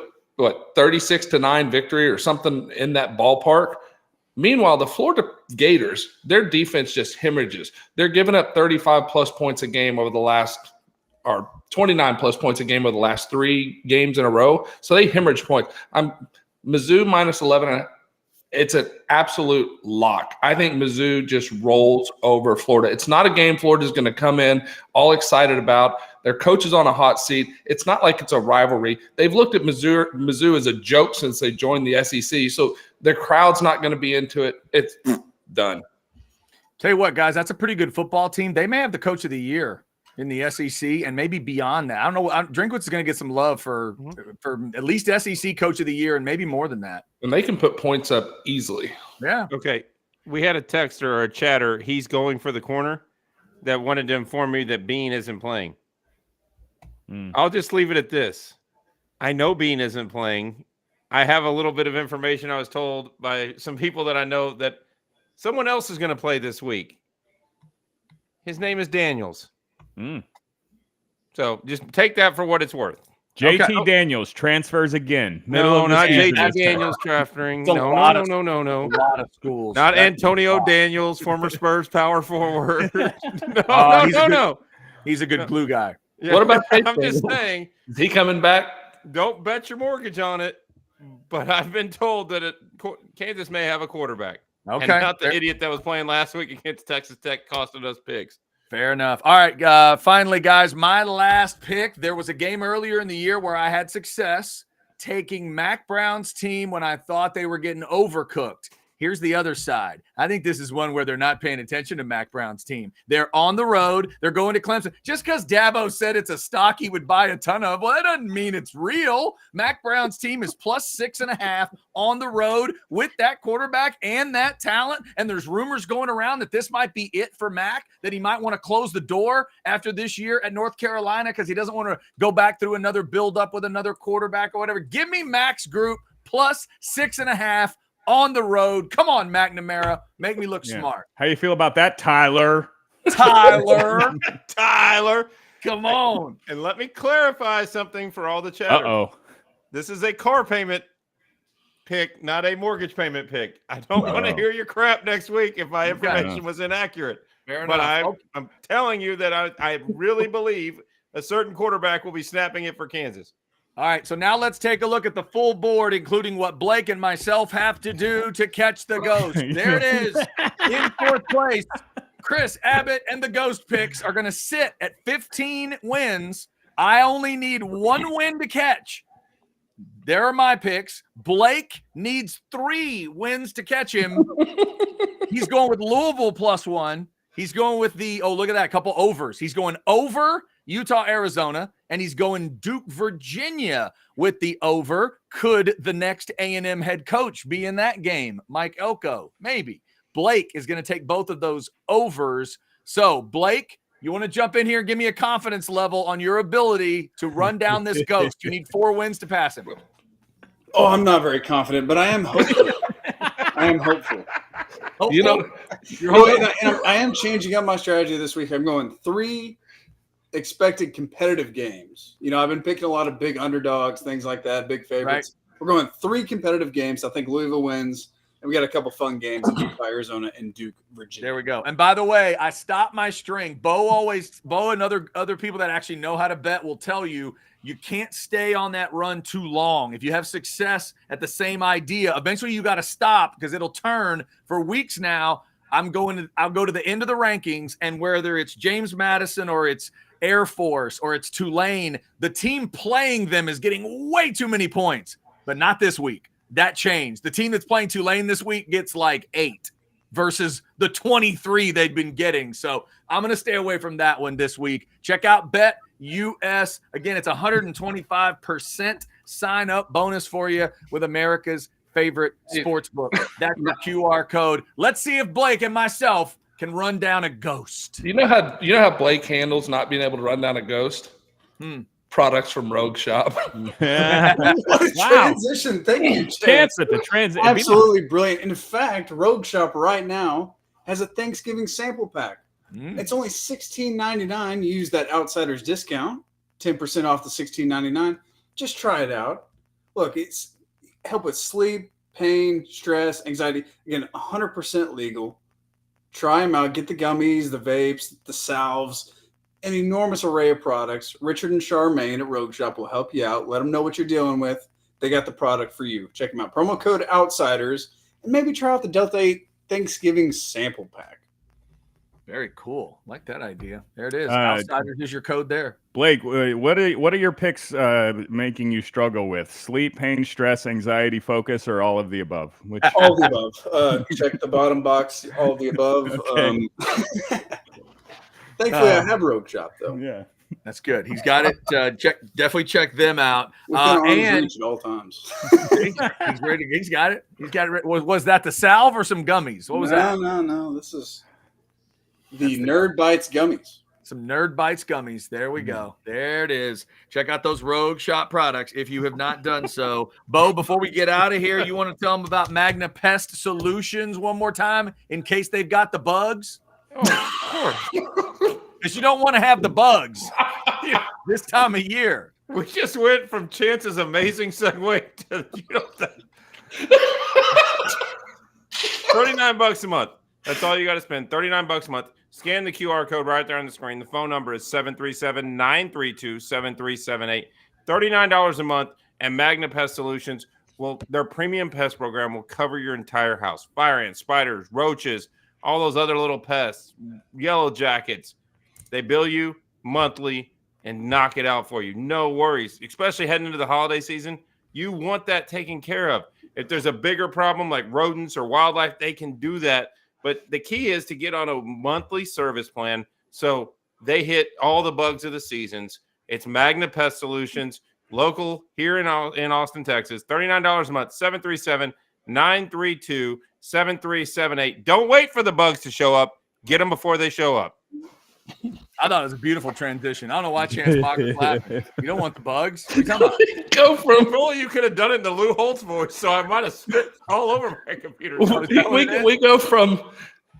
36-9 victory or something in that ballpark. Meanwhile, the Florida Gators, their defense just hemorrhages. They're giving up 35-plus points a game over the last, or 29-plus points a game over the last 3 games in a row. So they hemorrhage points. Mizzou minus 11. It's an absolute lock. I think Mizzou just rolls over Florida. It's not a game Florida's going to come in all excited about. Their coach is on a hot seat. It's not like it's a rivalry. They've looked at Mizzou as a joke since they joined the SEC, so their crowd's not going to be into it. It's done. Tell you what, guys, that's a pretty good football team. They may have the coach of the year in the SEC and maybe beyond that. I don't know. Drinkwitz is going to get some love for at least SEC coach of the year and maybe more than that. And they can put points up easily. Yeah. Okay. We had a texter or a chatter. He's going for the corner that wanted to inform me that Bean isn't playing. I'll just leave it at this. I know Bean isn't playing. I have a little bit of information I was told by some people that I know that someone else is going to play this week. His name is Daniels. So just take that for what it's worth. JT Daniels transfers again. No, not JT Daniels transferring. No. A lot of schools. Not Antonio Daniels, former Spurs power forward. No. He's a good glue guy. Yeah, what about I'm just saying. Is he coming back? Don't bet your mortgage on it. But I've been told that Kansas may have a quarterback. Okay. And not the idiot that was playing last week against Texas Tech costing us picks. Fair enough. All right. Finally, guys, my last pick. There was a game earlier in the year where I had success taking Mac Brown's team when I thought they were getting overcooked. Here's the other side. I think this is one where they're not paying attention to Mac Brown's team. They're on the road. They're going to Clemson. Just because Dabo said it's a stock he would buy a ton of, well, that doesn't mean it's real. Mac Brown's team is plus 6.5 on the road with that quarterback and that talent. And there's rumors going around that this might be it for Mac, that he might want to close the door after this year at North Carolina because he doesn't want to go back through another build-up with another quarterback or whatever. Give me Mac's group plus 6.5 on the road. Come on, McNamara. Make me look smart. How you feel about that, Tyler? Tyler. Come on. And let me clarify something for all the chatter. Uh-oh. This is a car payment pick, not a mortgage payment pick. I don't want to hear your crap next week if my information was inaccurate. Fair but enough. I'm telling you that I really believe a certain quarterback will be snapping it for Kansas. All right, so now let's take a look at the full board, including what Blake and myself have to do to catch the ghost. There it is. In fourth place, Chris, Abbott, and the ghost picks are going to sit at 15 wins. I only need one win to catch. There are my picks. Blake needs 3 wins to catch him. He's going with Louisville +1. He's going with look at that, couple overs. He's going over Utah, Arizona, and he's going Duke, Virginia with the over. Could the next A&M head coach be in that game? Mike Elko, maybe. Blake is going to take both of those overs. So, Blake, you want to jump in here and give me a confidence level on your ability to run down this ghost? You need 4 wins to pass him. Oh, I'm not very confident, but I am hopeful. I am hopeful. You know, I am changing up my strategy this week. I'm going 3 expected competitive games. You know, I've been picking a lot of big underdogs, things like that, big favorites. Right. We're going 3 competitive games. I think Louisville wins. And we got a couple fun games in Duke, Arizona, and Duke, Virginia. There we go. And by the way, I stopped my string. Bo and other people that actually know how to bet will tell you can't stay on that run too long. If you have success at the same idea, eventually you got to stop because it'll turn. For weeks now, I'll go to the end of the rankings, and whether it's James Madison or it's Air Force or it's Tulane, the team playing them is getting way too many points, but not this week. That changed. The team that's playing Tulane this week gets like 8 versus the 23 they'd been getting. So I'm going to stay away from that one this week. Check out BetUS. Again, it's 125% sign up bonus for you with America's favorite sports book. That's the QR code. Let's see if Blake and myself can run down a ghost. You know how Blake handles not being able to run down a ghost? Products from Rogue Shop. What a transition. Thank you, Chance at the transition. Absolutely brilliant. In fact, Rogue Shop right now has a Thanksgiving sample pack. It's only $16.99. You use that Outsiders discount, 10% off the $16.99. Just try it out. Look, it's help with sleep, pain, stress, anxiety. Again, 100% legal. Try them out. Get the gummies, the vapes, the salves, an enormous array of products. Richard and Charmaine at Rogue Shop will help you out. Let them know what you're dealing with. They got the product for you. Check them out. Promo code Outsiders, and maybe try out the Delta 8 Thanksgiving sample pack. Very cool. Like that idea. There it is. Outsiders is your code there. Blake, what are your picks making you struggle with? Sleep, pain, stress, anxiety, focus, or all of the above? All of the above. Check the bottom box. All of the above. Okay. Thankfully, I have Rogue Shop, though. Yeah. That's good. He's got it. Definitely check them out. And reach at all times. He's ready. He's got it. He's got it. Was that the salve or some gummies? What was that? No. This is the Nerd Bites gummies. Some Nerd Bites gummies. There we go. There it is. Check out those Rogue Shop products if you have not done so. Bo, before we get out of here, you want to tell them about Magna Pest Solutions one more time in case they've got the bugs? Oh, of course. Because you don't want to have the bugs this time of year. We just went from Chance's amazing segue to $39 a month. That's all you got to spend. $39 a month. Scan the QR code right there on the screen. The phone number is 737-932-7378. $39 a month, and Magna Pest Solutions their premium pest program will cover your entire house. Fire ants, spiders, roaches, all those other little pests, yellow jackets. They bill you monthly and knock it out for you. No worries, especially heading into the holiday season. You want that taken care of. If there's a bigger problem like rodents or wildlife, they can do that. But the key is to get on a monthly service plan so they hit all the bugs of the seasons. It's Magna Pest Solutions, local here in Austin, Texas. $39 a month, 737-932-7378. Don't wait for the bugs to show up. Get them before they show up. I thought it was a beautiful transition. I don't know why Chance Mock was laughing. You don't want the bugs? What are you talking about? Go from only you could have done it in the Lou Holtz voice, so I might have spit all over my computer. We go from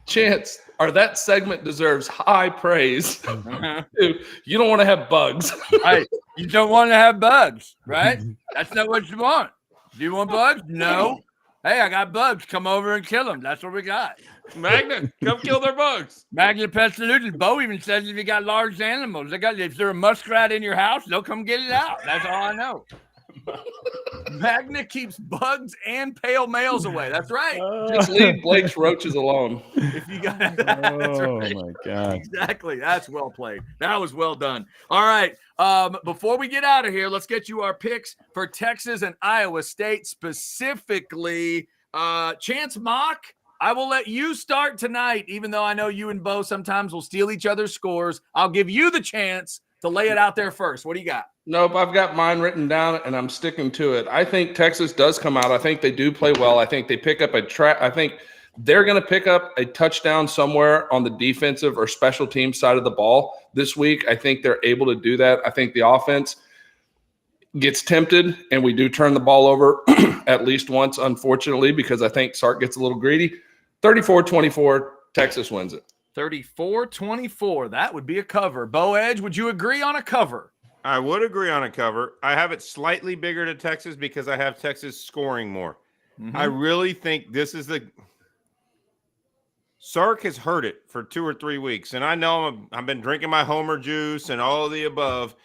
Chance, or that segment deserves high praise. You don't want to have bugs. Right. You don't want to have bugs, right? That's not what you want. Do you want bugs? No. Hey, I got bugs. Come over and kill them. That's what we got. Magna, come kill their bugs. Magna Pestilence. Bo even says if you got large animals, if there's a muskrat in your house, they'll come get it out. That's all I know. Magna keeps bugs and pale males away. That's right. Just leave Blake's roaches alone. If you got Oh my God. Exactly. That's well played. That was well done. All right. Before we get out of here, let's get you our picks for Texas and Iowa State, specifically. Chance Mock, I will let you start tonight, even though I know you and Bo sometimes will steal each other's scores. I'll give you the chance to lay it out there first. What do you got? Nope, I've got mine written down, and I'm sticking to it. I think Texas does come out. I think they do play well. I think they pick up I think they're going to pick up a touchdown somewhere on the defensive or special team side of the ball this week. I think they're able to do that. I think the offense gets tempted, and we do turn the ball over at least once, unfortunately, because I think Sark gets a little greedy. 34-24, Texas wins it. 34-24. That would be a cover. Bo Edge, would you agree on a cover? I would agree on a cover. I have it slightly bigger to Texas because I have Texas scoring more. Mm-hmm. I really think this is Sark has heard it for 2 or 3 weeks, and I know I've been drinking my Homer juice and all of the above.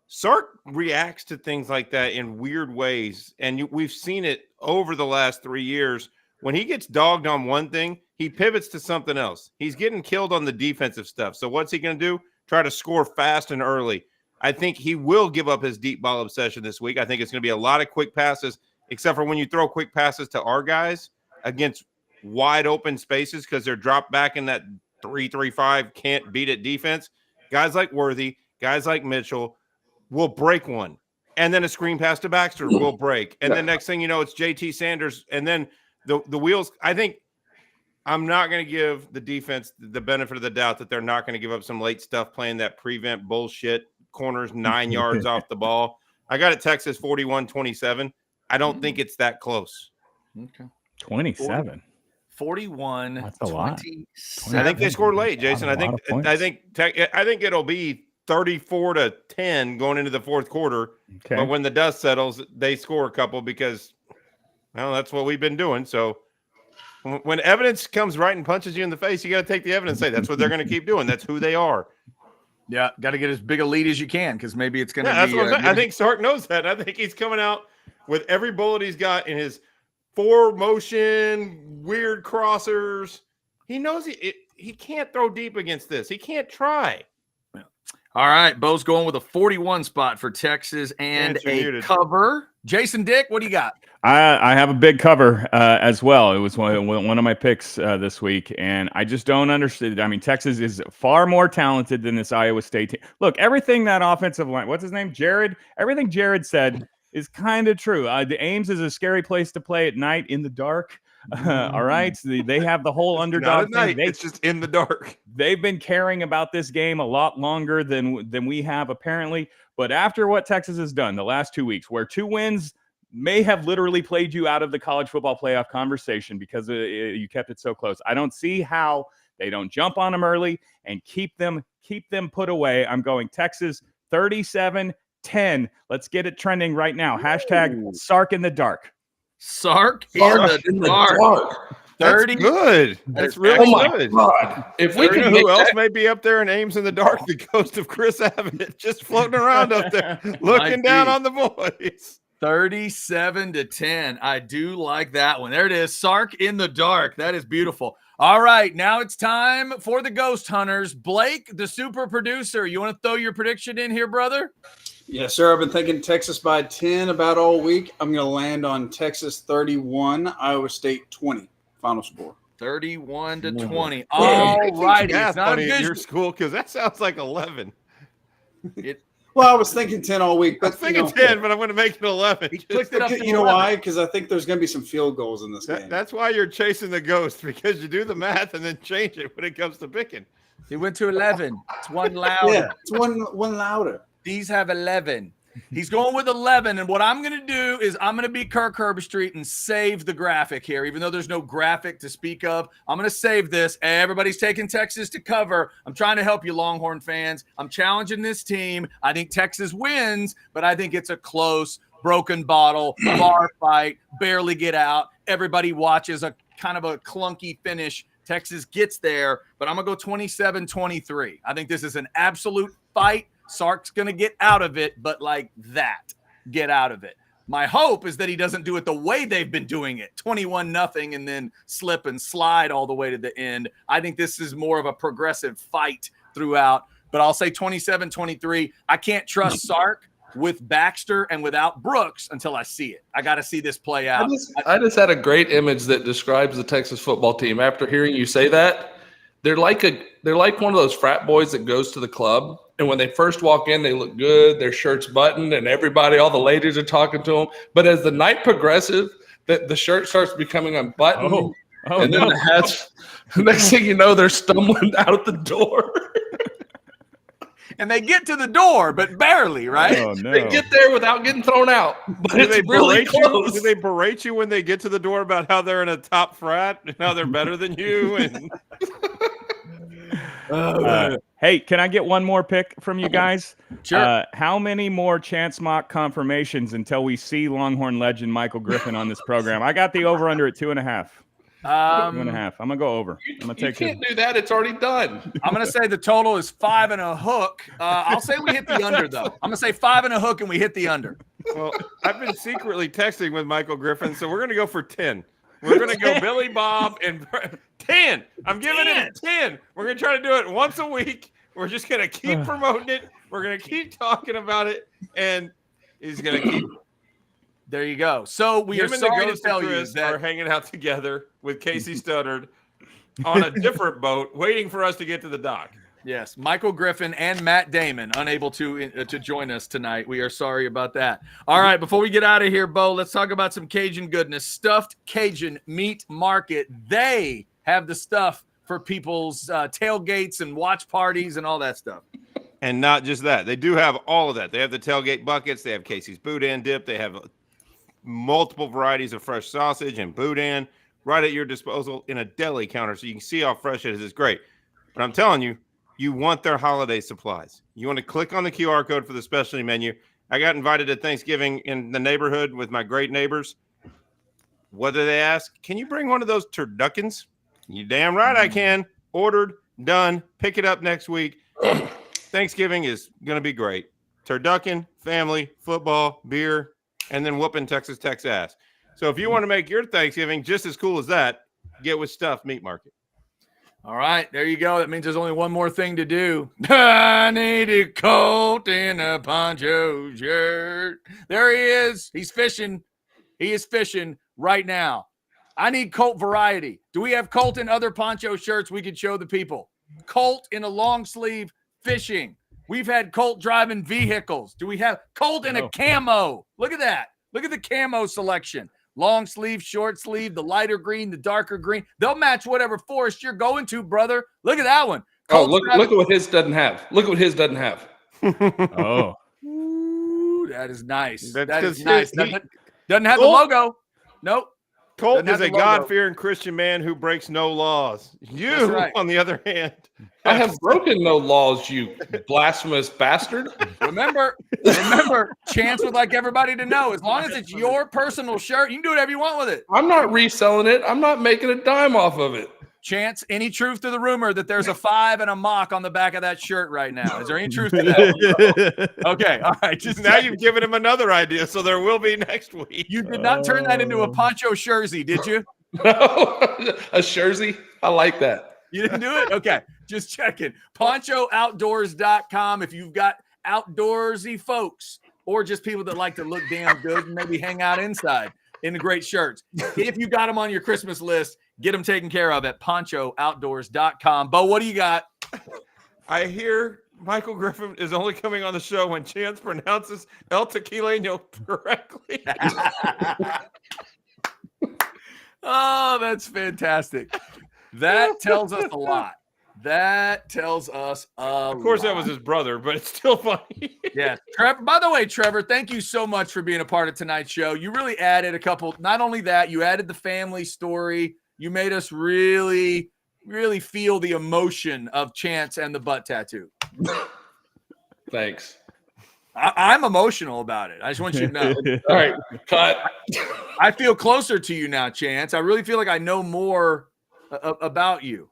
Sark reacts to things like that in weird ways, and we've seen it over the last 3 years. When he gets dogged on one thing, he pivots to something else. He's getting killed on the defensive stuff. So what's he going to do? Try to score fast and early. I think he will give up his deep ball obsession this week. I think it's going to be a lot of quick passes, except for when you throw quick passes to our guys against wide open spaces because they're dropped back in that 3-3-5, can't beat it defense. Guys like Worthy, guys like Mitchell will break one. And then a screen pass to Baxter will break. And then next thing you know, it's JT Sanders. And then the wheels, I think I'm not going to give the defense the benefit of the doubt that they're not going to give up some late stuff playing that prevent bullshit. Corners 9 yards off the ball. I got it Texas 41-27. I don't think it's that close. Okay. 27. 41. That's a lot. 27. I think they scored late, Jason. I think it'll be 34-10 going into the fourth quarter. Okay. But when the dust settles, they score a couple because, well, that's what we've been doing. So when evidence comes right and punches you in the face, you got to take the evidence and say that's what they're going to keep doing. That's who they are. Yeah, got to get as big a lead as you can because maybe it's going to be. That's what I think Sark knows that. I think he's coming out with every bullet he's got in his 4-motion, weird crossers. He knows he can't throw deep against this. He can't try. Yeah. All right, Bo's going with a 41 spot for Texas and a cover. Jason Dick, what do you got? I have a big cover as well. It was one of my picks this week, and I just don't understand. I mean, Texas is far more talented than this Iowa State team. Look, everything that offensive line, what's his name? Jared. Everything Jared said is kind of true. The Ames is a scary place to play at night in the dark. All right, they have the whole underdog thing. It's just in the dark. They've been caring about this game a lot longer than we have apparently. But after what Texas has done the last 2 weeks, where 2 wins may have literally played you out of the college football playoff conversation because you kept it so close. I don't see how they don't jump on them early and keep them put away. I'm going Texas 37-10. Let's get it trending right now. # Sark in the dark. Sark in the dark. 30. That's good. That's really good. God. If we could, who else may be up there in Ames in the dark? The ghost of Chris Abbott, just floating around up there, looking down on the boys. 37-10. I do like that one. There it is. Sark in the dark. That is beautiful. All right, now it's time for the Ghost Hunters. Blake, the super producer, you want to throw your prediction in here, brother? Yes, sir. I've been thinking Texas by 10 about all week. I'm going to land on Texas 31, Iowa State 20. Final score. 31-20. All righty. It's not funny at your school because that sounds like 11. Well, I was thinking 10 all week, but I was thinking 10, but I'm going to make it 11. He clicked it up to you know 11. why? Because I think there's going to be some field goals in this game. That's why you're chasing the ghost, because you do the math and then change it when it comes to picking. He went to 11. It's one louder. Yeah, it's one louder. These have 11. He's going with 11, and what I'm going to do is I'm going to be Kirk Herbstreit and save the graphic here, even though there's no graphic to speak of. I'm going to save this. Everybody's taking Texas to cover. I'm trying to help you, Longhorn fans. I'm challenging this team. I think Texas wins, but I think it's a close broken bottle, bar fight, barely get out. Everybody watches a kind of a clunky finish. Texas gets there, but I'm going to go 27-23. I think this is an absolute fight. Sark's going to get out of it, but like that, get out of it. My hope is that he doesn't do it the way they've been doing it, 21-0, and then slip and slide all the way to the end. I think this is more of a progressive fight throughout, but I'll say 27-23. I can't trust Sark with Baxter and without Brooks until I see it. I got to see this play out. I just had a great image that describes the Texas football team. After hearing you say that, they're like one of those frat boys that goes to the club, and when they first walk in, they look good, their shirt's buttoned, and all the ladies are talking to them. But as the night progresses, the shirt starts becoming unbuttoned, and then the hats. Next thing you know, they're stumbling out the door. And they get to the door, but barely, right? Oh, no. They get there without getting thrown out. But Do it's they really berate you? close. Do they berate you when they get to the door about how they're in a top frat and how they're better than you? And Hey, can I get one more pick from you guys? Sure. How many more Chance Mock confirmations until we see Longhorn legend Michael Griffin on this program? I got the over-under at 2.5. 2.5. I'm gonna go over. I'm gonna You take can't do that. It's already done. I'm going to say the total is 5 and a hook. I'll say we hit the under, though. I'm going to say 5 and a hook, and we hit the under. well, I've been secretly texting with Michael Griffin, so we're going to go for 10. We're going to go Billy Bob and 10. I'm giving it a 10. We're going to try to do it once a week. We're just going to keep promoting it. We're going to keep talking about it, and he's going to keep. There you go. So we are Him and the sorry to Ghost tell of you Chris are that hanging out together with Casey Studdard on a different boat, waiting for us to get to the dock. yes, Michael Griffin and Matt Damon unable to join us tonight. We are sorry about that. All right, before we get out of here, Bo, let's talk about some Cajun goodness. Stuffed Cajun Meat Market. They have the stuff for people's tailgates and watch parties and all that stuff. And not just that. They do have all of that. They have the tailgate buckets. They have Casey's Boudin dip. They have multiple varieties of fresh sausage and boudin right at your disposal in a deli counter, so you can see how fresh it is. It's great. But I'm telling you, you want their holiday supplies. You want to click on the QR code for the specialty menu. I got invited to Thanksgiving in the neighborhood with my great neighbors. What do they ask? Can you bring one of those turduckens? You damn right I can. Ordered, done. Pick it up next week. Thanksgiving is going to be great. Turducken, family, football, beer, and then whooping Texas Tech's ass. So if you want to make your Thanksgiving just as cool as that, get with Stuffed Meat Market. All right, there you go. That means there's only one more thing to do. I need a Colt in a poncho shirt. There he is. He's fishing. He is fishing right now. I need Colt variety. Do we have Colt in other poncho shirts we could show the people? Colt in a long sleeve fishing. We've had Colt driving vehicles. Do we have Colt in a camo? Look at that. Look at the camo selection. Long sleeve, short sleeve, the lighter green, the darker green. They'll match whatever forest you're going to, brother. Look at that one. Colt's Look at what his doesn't have. Look at what his doesn't have. Oh, Ooh, that is nice. That's That is 'cause nice. he- Doesn't have the Colt- logo. Nope. Colt Doesn't is have a the logo. God-fearing Christian man who breaks no laws. You, That's right. on the other hand, I have broken no laws, you blasphemous bastard. Remember, Chance would like everybody to know, as long as it's your personal shirt, you can do whatever you want with it. I'm not reselling it. I'm not making a dime off of it. Chance, any truth to the rumor that there's a 5 and a mock on the back of that shirt right now? Is there any truth to that? Okay, all right. Just now you've given him another idea, so there will be next week. You did not turn that into a poncho jersey, did you? A jersey? I like that. You didn't do it? Okay, just checking. PonchoOutdoors.com if you've got outdoorsy folks or just people that like to look damn good and maybe hang out inside in the great shirts. If you got them on your Christmas list, get them taken care of at PonchoOutdoors.com. Bo, what do you got? I hear Michael Griffin is only coming on the show when Chance pronounces El Tequileño correctly. Oh, that's fantastic. That tells us a lot. That tells us a lot. Of course, that was his brother, but it's still funny. Yeah. Trevor, by the way, Trevor, thank you so much for being a part of tonight's show. You really added a couple, not only that, you added the family story. You made us really, really feel the emotion of Chance and the butt tattoo. Thanks. I'm emotional about it. I just want you to know. All right, cut. I feel closer to you now, Chance. I really feel like I know more about you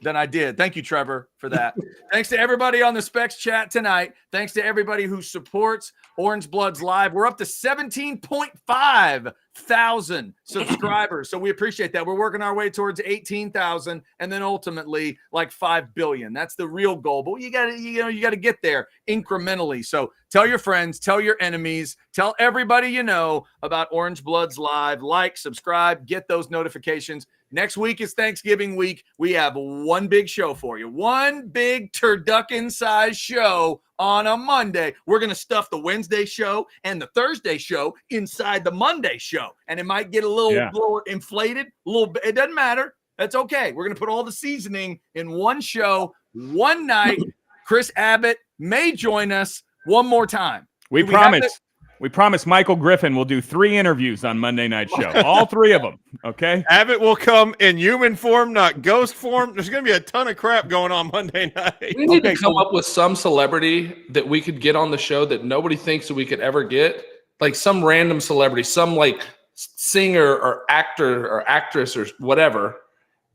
than I did. Thank you, Trevor, for that. Thanks to everybody on the Specs chat tonight. Thanks to everybody who supports Orange Bloods Live. We're up to 17.5 thousand subscribers, so we appreciate that. We're working our way towards 18,000, and then ultimately like 5 billion. That's the real goal. But you got to get there incrementally. So tell your friends, tell your enemies, tell everybody you know about Orange Bloods Live. Like, subscribe, get those notifications. Next week is Thanksgiving week. We have one big show for you. One big turducken-sized show on a Monday. We're going to stuff the Wednesday show and the Thursday show inside the Monday show. And it might get a little inflated, a little bit. It doesn't matter. That's okay. We're going to put all the seasoning in one show, one night. Chris Abbott may join us one more time. We promise. We promise Michael Griffin will do 3 interviews on Monday Night Show. All 3 of them, okay? Abbott will come in human form, not ghost form. There's going to be a ton of crap going on Monday night. We need to come up with some celebrity that we could get on the show that nobody thinks that we could ever get. Like some random celebrity, some like singer or actor or actress or whatever,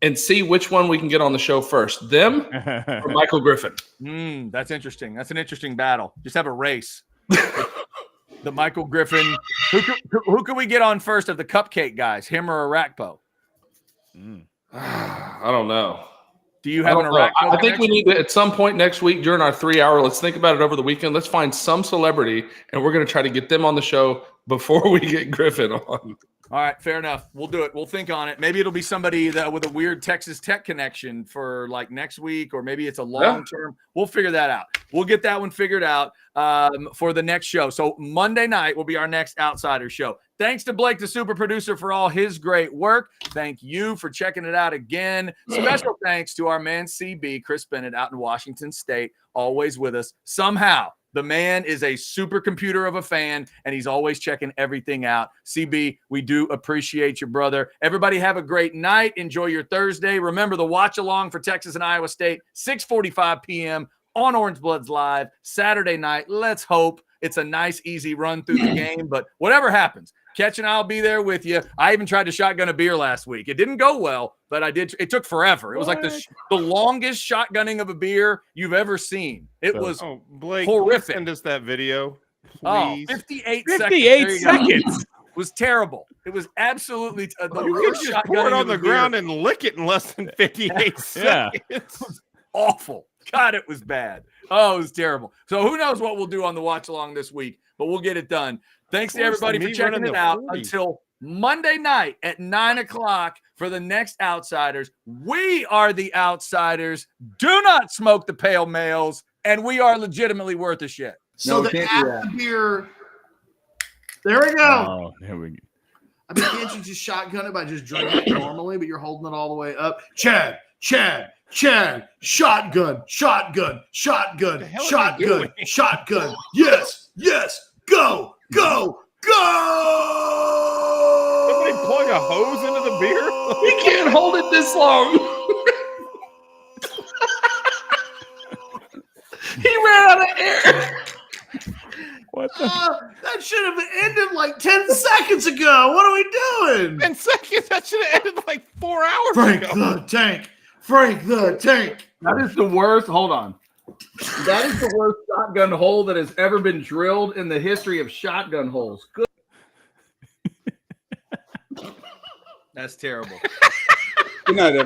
and see which one we can get on the show first. Them or Michael Griffin. That's interesting. That's an interesting battle. Just have a race. The Michael Griffin. Who can we get on first of the cupcake guys? Him or Arakpo? I don't know. Do you have an Arakpo? I think we need to, at some point next week during our 3-hour, let's think about it over the weekend. Let's find some celebrity, and we're going to try to get them on the show before we get Griffin on. All right, fair enough. We'll do it. We'll think on it. Maybe it'll be somebody that with a weird Texas Tech connection for like next week, or maybe it's a long term. We'll figure that out. We'll get that one figured out for the next show. So Monday night will be our next Outsiders show. Thanks to Blake, the super producer, for all his great work. Thank you for checking it out again. Special thanks to our man CB, Chris Bennett, out in Washington State, always with us. Somehow, the man is a supercomputer of a fan, and he's always checking everything out. CB, we do appreciate you, brother. Everybody have a great night. Enjoy your Thursday. Remember the watch-along for Texas and Iowa State, 6:45 p.m. on Orange Bloods Live, Saturday night. Let's hope it's a nice, easy run through the game. But whatever happens, Ketch and I'll be there with you. I even tried to shotgun a beer last week. It didn't go well, but I did. It took forever. It was like the longest shotgunning of a beer you've ever seen. It was Blake, horrific. send us that video, please. 58 seconds. It was terrible. It was absolutely the worst just pour it on the ground and lick it in less than 58 seconds. It was awful. God, it was bad. Oh, it was terrible. So who knows what we'll do on the watch along this week, but we'll get it done. Thanks to everybody for checking it out. Until Monday night at 9:00 for the next Outsiders. We are the Outsiders. Do not smoke the pale males, and we are legitimately worth a shit. So the after beer. There we go. Oh, there we go. I mean, can't you just shotgun it by just drinking it normally, but you're holding it all the way up? Chad, shotgun, shotgun. Yes, go. Somebody plug a hose into the beer? We can't hold it this long. He ran out of air. What the? That should have ended like 10 seconds ago. What are we doing? 10 seconds? That should have ended like 4 hours Frank ago. the Tank. That is the worst. Hold on. That is the worst shotgun hole that has ever been drilled in the history of shotgun holes. Good. That's terrible. Good night, everyone.